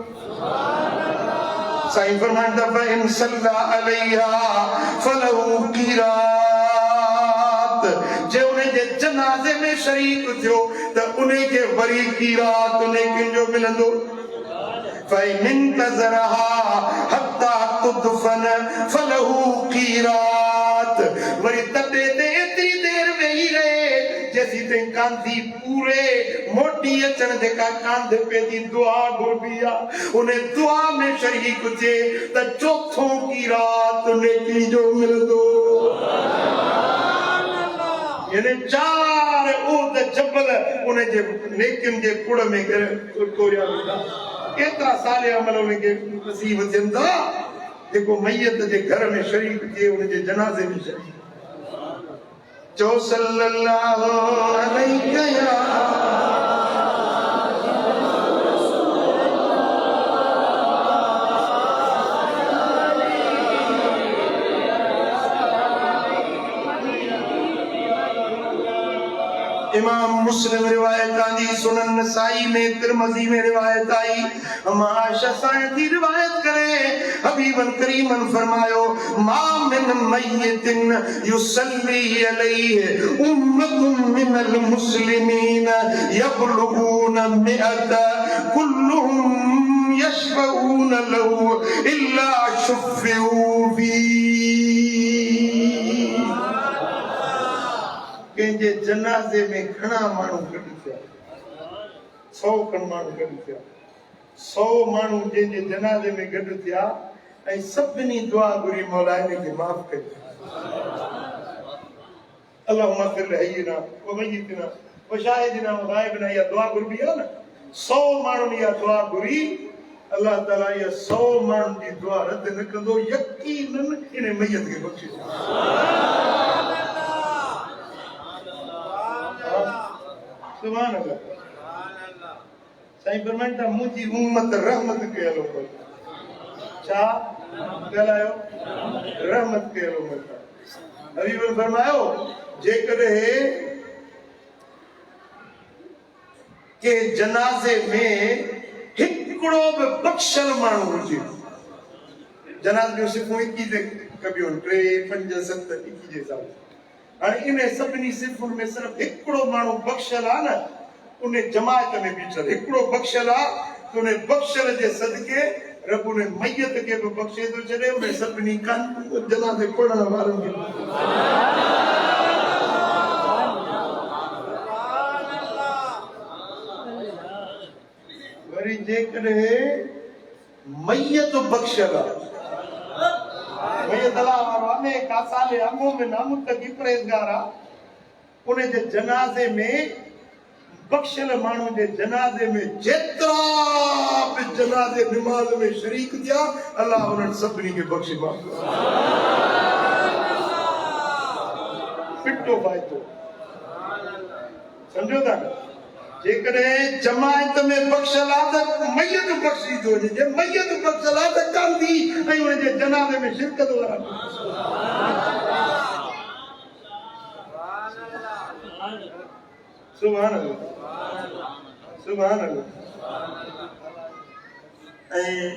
साईं फरमाइनि था फइन सल्ला अलैहा फलहू क़ीरात जे उन जे जनाज़े में शरीक थियो त उन खे वरी क़ीरात नेकिन जो मिलंदो فإن انتظرها حتى تدفن فله قيرات वरी तॾहिं ते एतिरी देर वेही रहे जेसी ताईं कांधी पूरे मोटी अचण जेका कांध पे जी दुआ घुरबी आहे उन दुआ में शरीक थिए त चोथों क़ीरात नेकी जो मिलंदो यानी 4 उहद जबल उन जे नेकिन जे कुड़ में कोरिया वेंदा एतिरा साले अमल उनखे नसीब थियनि था जेको मैयत जे घर में शरीक थिए उन जे जनाज़े में शरीक चओ सल्लल्लाहु अलैहि या इमाम मुस्लिम रिवायत आई सुनन नसाई में तिरमिज़ी में रिवायत आई आयशा साईं की रिवायत करे हबीबन करीमन फरमायो मा मिन मय्यतिन युसल्ली अलैहि उम्मतुम मिनल मुस्लिमीन यबलुगून मिअत कुल्लुहुम यशफऊन लहु इल्ला शुफ़िऊ फी कंहिंजे जनाज़े में घणा माण्हू गॾु थिया 100 खनि माण्हू गॾु थिया 100 माण्हू जंहिंजे जनाज़े में गॾु थिया ऐं सभिनी दुआ घुरी मौला हिन खे माफ़ कयो अल्लाहुम्मा इग़फिर लिहय्यिना व मय्यितिना व शाहिदिना व गायबिना। या दुआ घुरबी आहे न 100 माण्हुनि इहा दुआ घुरी, अल्लाह ताला इहा 100 माण्हुनि जी दुआ रद्द न कंदो, यकीनन इन मैयत खे बख़्शिश। सुभान अल्लाह। साईं फरमाइनि था मुंहिंजी उम्मत रहमत कयल उम्मत। छा ॻाल्हायो? रहमत कयल उम्मत। हबीब फरमायो जेकॾहिं के जनाज़े में हिकिड़ो बि बख़्शल माण्हू हुजे, जनाज़े जूं सिफ़ूं 21 कबियूं 3, 5, 7, 21 जे हिसाब सां। हाणे इन सभिनी सिफ़ुनि में सिर्फ़ हिकिड़ो माण्हू बख़्शल आहे न, उन जमायत में बीठल हिकिड़ो बख़्शल आहे, त उन बख़्शल जे सदके रब उन मैयत खे बि बख़्शे थो छॾे, उन सभिनी जनाज़े पढ़ण वारनि खे। वरी जेकॾहिं मैयत बख़्शल आहे, मैयत अलाह वारो आहे का साले अमूमिन मुतक़ी परहेज़गार आहे, उन जे जनाज़े में बख़्शल माण्हू जे जनाज़े में जेतिरा बि जनाज़े निमाज़ में शरीक थिया, अलाह उन्हनि सभिनी खे बख़्शे माफ़ फिटो फ़ाइदो। सम्झो था? जेकॾहिं जमायत में बख़्शल आहे त मैयत बख़्शी थो वञे, जे मैयत बख़्शल आहे त कांदी ऐं उन जे जनाज़े में शिरकत वारा। सुभान अल्लाह, सुभान अल्लाह। ऐं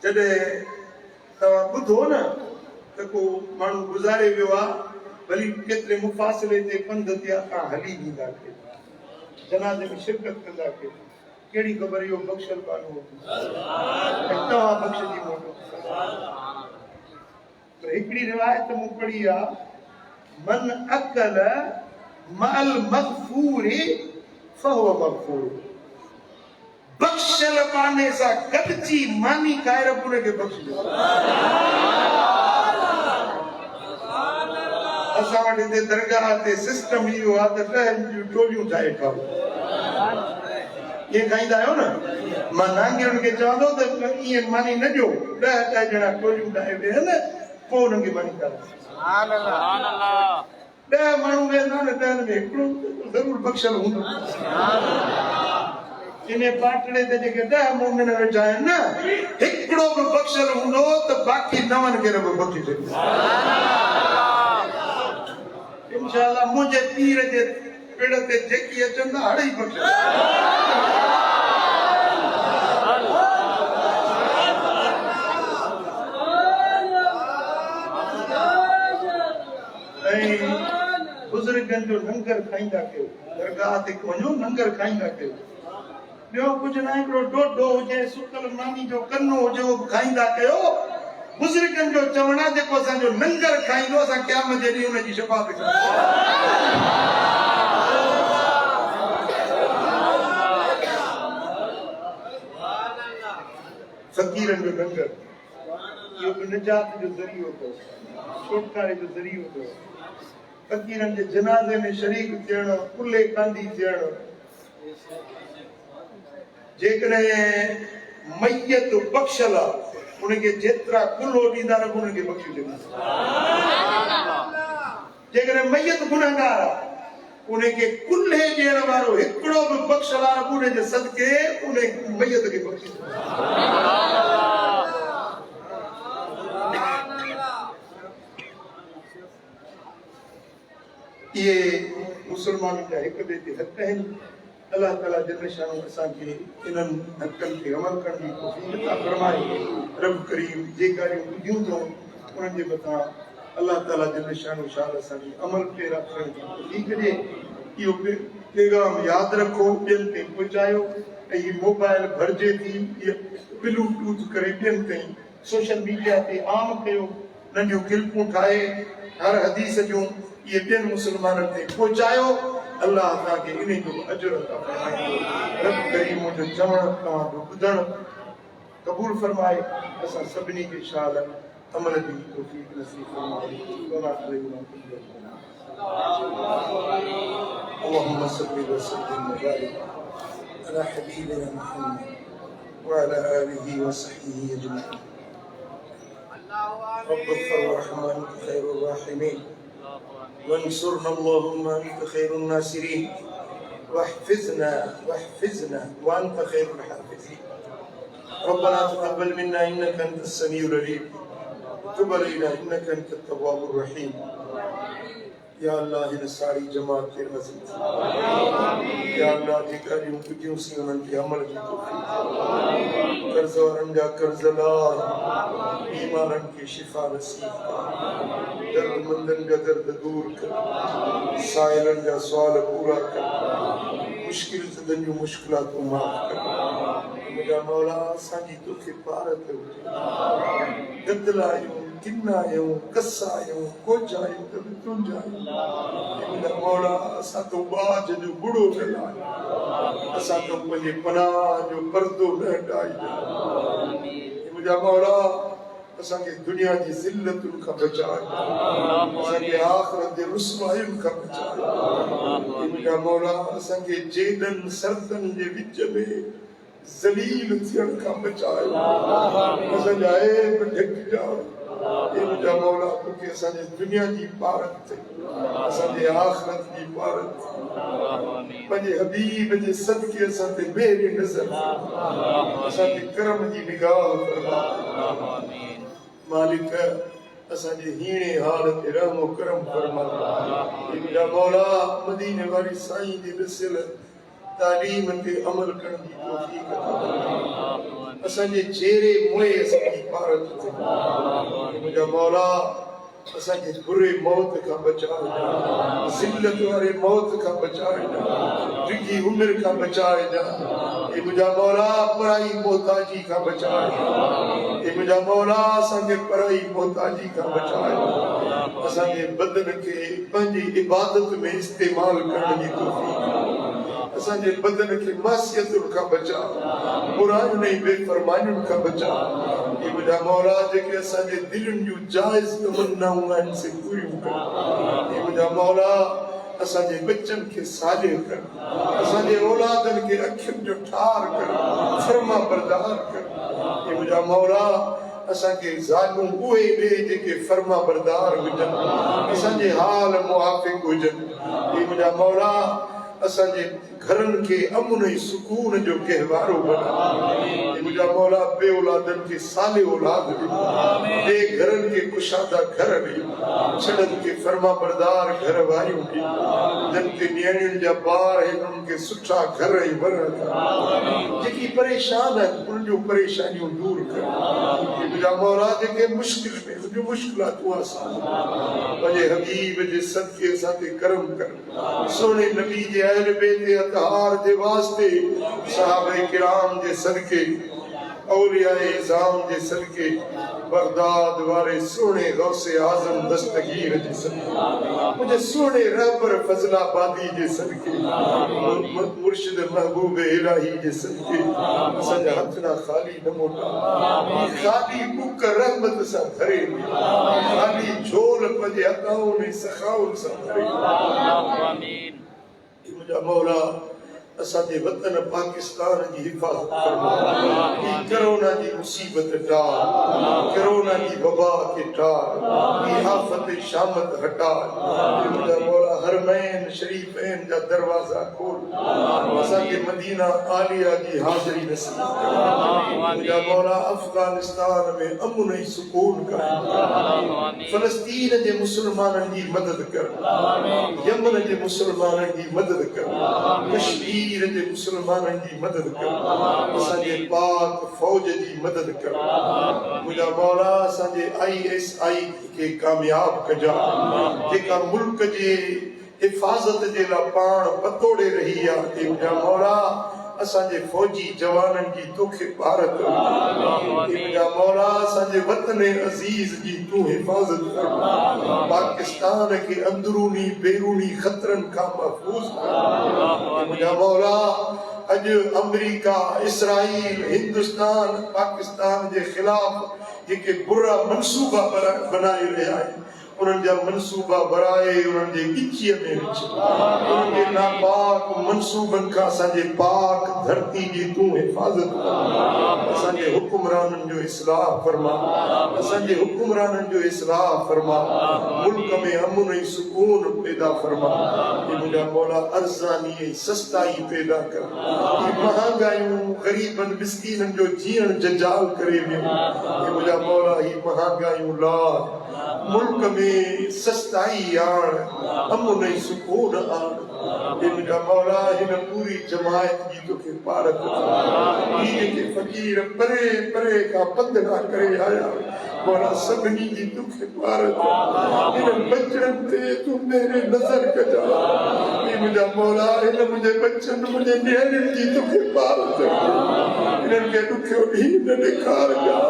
जॾहिं तव्हां ॿुधो न त को माण्हू गुज़ारे वियो आहे, भली केतिरे मुफ़ासिले ते पंध ते तव्हां हली ॾींदा कयो, जनाज़े में शिरकत कंदा कयो, कहिड़ी ख़बर इहो बख़्शल कान हो, तव्हां बख़्शजी मोटो। पर हिकिड़ी रिवायत मूं पढ़ी आहे, मन अकल मअल मग़फ़ूरी फ़हुव मग़फ़ूर। बख़्शल माने सां गॾिजी मानी खाए रब उन खे बख़्शे। असां वटि हिते दरगाह ते सिस्टम इहो आहे त 10 जूं टोलियूं ठाहे खाओ। ईअं खाईंदा आहियो न? मां नांगियुनि खे चवंदो त ईअं मानी न ॾियो, 10 ॼणा टोलियूं ठाहे वेहनि, पोइ उन्हनि खे मानी खारायो। 10 माण्हू वेंदा न, 10 में हिकिड़ो ज़रूरु बख़्शल हूंदो। इन पाटड़े ते जेके 10 मोमिन वेठा आहिनि न, हिकिड़ो बि बख़्शल हूंदो त बाक़ी 9 खे रब बख़्शे छॾींदो। इंशाअल्लाह मुंहिंजे पीर जे पेड़ ते जेकी अचंदा हाणे ई बख़्शे। बुज़ुर्गनि जो लंगर खाईंदा कयो, दरगाह ते वञो लंगर खाईंदा कयो। ॿियो कुझु न, हिकिड़ो ॾोढो हुजे, सुकल मानी जो कन्नो हुजे, उहो खाईंदा कयो। बुज़ुर्गनि जो चवण आहे जेको असांजो लंगर खाईंदो, असां क़यामत जे ॾींहुं हुनजी शफ़ाअत फ़क़ीरनि जो लंगर, इहो बि निजात जो ज़रियो अथव, छुटकारे जो ज़रियो अथव। फ़क़ीरनि जे जनाज़े में शरीक थियण, कुल्ले कांदी थियण। जेकॾहिं मैयत बख़्शल आहे, उनखे जेतिरा कुल्लो ॾींदा रब उनखे बख़्शे ॾींदा। जेकॾहिं मैयत गुनहगार आहे, उनखे कुल्ले ॾियण वारो हिकिड़ो बि बख़्शल आहे, रब उन जे सदके उन मैयत खे बख़्शे ॾींदा। ये मुसलमानों का हिक ॿिए ते हक़ आहिनि। अल्लाह ताला जल शानो असांखे इन्हनि हक़नि खे अमल करण जी तौफ़ीक़ अता फ़रमाए। रब करीम जे ॻाल्हियूं ॿुधियूं अथऊं उन्हनि जे मथां अल्लाह ताला जल शानो असांखे अमल पेरा करण जी तौफ़ीक़ ॾिए। इहो पैगाम यादि रखो, ॿियनि ताईं पहुचायो। ऐं हीअ मोबाइल भरिजे थी, इहा ब्लूटूथ करे ॿियनि ताईं सोशल मीडिया ते आम कयो, नंढियूं क्लिपूं ठाहे हर हदीस जूं ये ॿियनि मुसलमाननि ते पहुचायो। अल्लाह तव्हांखे इन जो अजर अता फ़रमाईंदो। रब करीम मुंहिंजो चवण तव्हांजो ॿुधण क़बूल फ़रमाए। असां सभिनी खे शाल अमल की तौफीक नसीब फरमाए। अल्लाहुम्मा सल्लि व सल्लिम व बारिक अला हबीबिना मुहम्मद व अला आलिहि व सहबिहि अजमईन। रब्बिग़फिर वरहम अन्त खैरुर राहिमीन वंसुरना अल्लाहुम्मा अन्त खैरुन नासिरीन वहफ़िज़ना व अन्त खैरुल हाफ़िज़ीन। रब्बना तक़ब्बल मिन्ना इन्नका अंतस समीउल अलीम तुब अलैना इन्नका अंतत तव्वाबुर रहीम। या अल्लाह इन सारी जमात के नज़र या अल्लाह की करियों कुजियों सी उन्हनि खे अमल की तौफीक कर्ज़ वारनि जा कर्ज़ लाइ बीमारनि खे शिफ़ा नसीब दर्दमंदनि जा दर्द दूर कर साइलनि जा सुवाल पूरा कर मुश्किल ज़दनि जूं मुश्किलातूं माफ़ कर। मुंहिंजा मौला असांजी तोखे पार कयो गदला आहियूं किना आहियूं कसा आहियूं कोज आहियूं त बि तुंहिंजा आहियूं। मुंहिंजा मौला असां तो बाज जो बुढ़ो न लाहियो असां तो पंहिंजे पनाह जो पर्दो न हटाइजो। मुंहिंजा मौला असांखे दुनिया जी ज़िल्लतुनि खां बचाए असांखे आख़िरत जे रुसवायुनि खां बचाए। मुंहिंजा मौला असांखे जेॾनि सरदनि जे विच में ज़लील थियण खां बचाए असांजा ऐब ढक जाओ। मुंहिंजा मौला तोखे असांजे दुनिया जी पारत ते असांजे आख़िरत जी पारत पंहिंजे हबीब जे सदके असां ते मेरी नज़र असांजे करम जी निगाह फरमा। मालिक असांजे हीणे हाल ते रहम करम फरमा। मुंहिंजा मौला मदीने वारी साईं जे वसिले तालीम ते अमल करण जी तौफीक अता असांजे चेहरे मुए असांजी पारत ते। मुंहिंजा मौला असांखे बुरे मौत खां बचाए ज़िल्लत वारे मौत खां बचाए डिघी उमिरि खां बचाए मुंहिंजा मौला पराई मोहताजी खां बचाए मुंहिंजा मौला असांखे पराई मोहताजी खां बचाए असांजे बदन खे पंहिंजी इबादत में इस्तेमाल करण जी तौफीक असांजे बदन खे मासियतुनि खां बचा बुराइयुनि ऐं बेफ़रमानियुनि खां बचा। मुंहिंजा मौला जेके असांजे दिलनि जूं जाइज़ तमन्नाऊं आहिनि से पूरियूं कर। मुंहिंजा मौला असांजे बच्चनि खे साॼे कर असांजे औलादनि खे अखियुनि जो ठार कर फर्मा बरदार कर। मुंहिंजा मौला असांखे ज़ालूं उहे ॾे जेके फर्मा बरदार हुजनि असांजे हाल मुआफ़िक़ हुजनि। मुंहिंजा मौला असांजे घरनि खे अमन ऐं सुकून जो गहवारो बना। मुंहिंजा मौला बे औलादनि खे साले औलाद ॾे बे घरनि खे कुशादा घर ॾे छड़नि खे फर्मा बरदार घर वारियूं ॾे जन खे नियाणियुनि जा ॿार आहिनि उन्हनि खे सुठा घर ऐं वर जेकी परेशान आहिनि उन्हनि जूं परेशानियूं दूर कर। मुंहिंजा मौला जेके मुश्किल में जूं मुश्किलातूं आसान पंहिंजे हबीब जे सदके असां ते करम कर। सोने नबी जे अहल बैत अतहार जे वास्ते सहाबे किराम जे सदके औलियाए इज़ाम जे सदके बगदाद वारे सोने गौसे आज़म दस्तगीर जे सदके मुझे सोने रहबर फजलाबादी जे सदके मुर्शिद महबूब इलाही जे सदके असांजा हथ ना खाली न मोटा खाली बुक रहमत सां भरे खाली झोल पंहिंजे अताउनि सखाउनि सां भरे। मुंहिंजा मौला असांजे वतन पाकिस्तान जी हिफ़ाज़त फरमा। कोरोना जी मुसीबत टाल कोरोना जी वबा खे टाल आफ़त शामत हटा। मुंहिंजा मौला हरमैन शरीफ़ैन जा दरवाज़ा खोल असांखे मदीना आलिया जी हाज़िरी नसीब कर। मुंहिंजा मौला अफ़गानिस्तान में अमन ऐं सुकून काइम कर। फ़लस्तीन जे मुस्लमाननि जी मदद कर यमन जे मुस्लमाननि जी मदद कर कश्मीर जे मुसलमाननि जी मदद कर असांजे पाक फ़ौज जी मदद कर। मुंहिंजा मौला असांजे ISI खे कामयाब कजा जेका मुल्क जे हिफ़ाज़त जे लाइ पाण पतोड़े रही आहे। मुंहिंजा मौला असांजे फ़ौजी जवाननि जी तोखे भारत मुंहिंजा मौला असांजे वतन अज़ीज़ जी तूं हिफ़ाज़त कर। पाकिस्तान खे अंदरूनी बैरूनी ख़तरनि खां महफ़ूज़ कर। मुंहिंजा मौला अॼु अमेरिका इसराइल हिंदुस्तान पाकिस्तान जे ख़िलाफ़ जेके बुरा मनसूबा बनाए रहा है उन्हनि जा मनसूबा बराए उन्हनि जे गिचीअ में विझ उन्हनि जे नापाक मनसूबनि खां असांजे पाक धरती जी तूं हिफ़ाज़त कर असांजे हुकुमराननि जो इस्लाह फरमा असांजे हुकुमराननि जो इस्लाह फरमा मुल्क में अमन ऐं सुकून पैदा फरमा हे मुंहिंजा मौला अर्ज़ानी ऐं सस्ताई पैदा कर हे महांगायूं ग़रीबनि मिस्कीननि जो जीअण जंजाल करे वियो हे मुंहिंजा मौला ही महांगायूं ला मुल्क में सस्ताई आण अमन ऐं सुकून आण हे मुंहिंजा मौला हिन पूरी जमायत जी तोखे पारत ही जेके फ़क़ीर परे परे खां पंधरा करे आया मौला सभिनी जी तोखे पारत हिन बचड़नि ते तूं मेरे नज़र कजा हे मुंहिंजा मौला हिन मुंहिंजे बचनि मुंहिंजे नियाणियुनि जी तोखे पारत हिननि खे ॾुखियो ॾींहुं न ॾेखारजा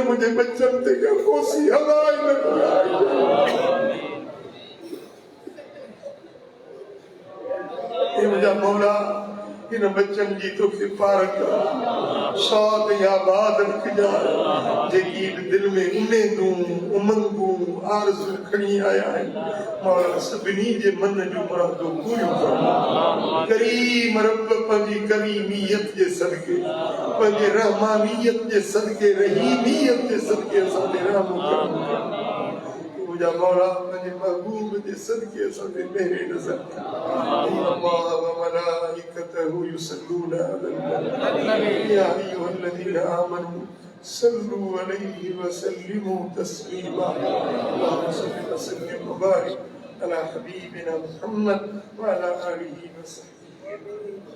मुझे बच्चन ते कोसी हवाई न ये मुझे मौला इन बच्चन जी तो पारक शौक या बाद रखजा जेकी दिल में उम्मीदूं उमंगूं आरज़ू खणी आया है मौला सभिनी जे मन जो मुरादूं पूरियूं फरमा करीम रब पंहिंजी करीमियत जे सदके पंहिंजे रहमानियत जे सदके रहीमियत जे सदके असांखे रहम करम मुंहिंजा मौला पंहिंजे महबूब जे सदके असांखे मेरे नज़र अल्लाह व मलाइकतहु युसल्लूना अलन नबी या अय्युहल्लज़ीना आमनू सल्लू अलैहि व सल्लिमू तस्लीमा अल्लाहुम्मा सल्लि व सल्लिम व बारिक अला हबीबिना मुहम्मद व अला आलिहि व सहबिहि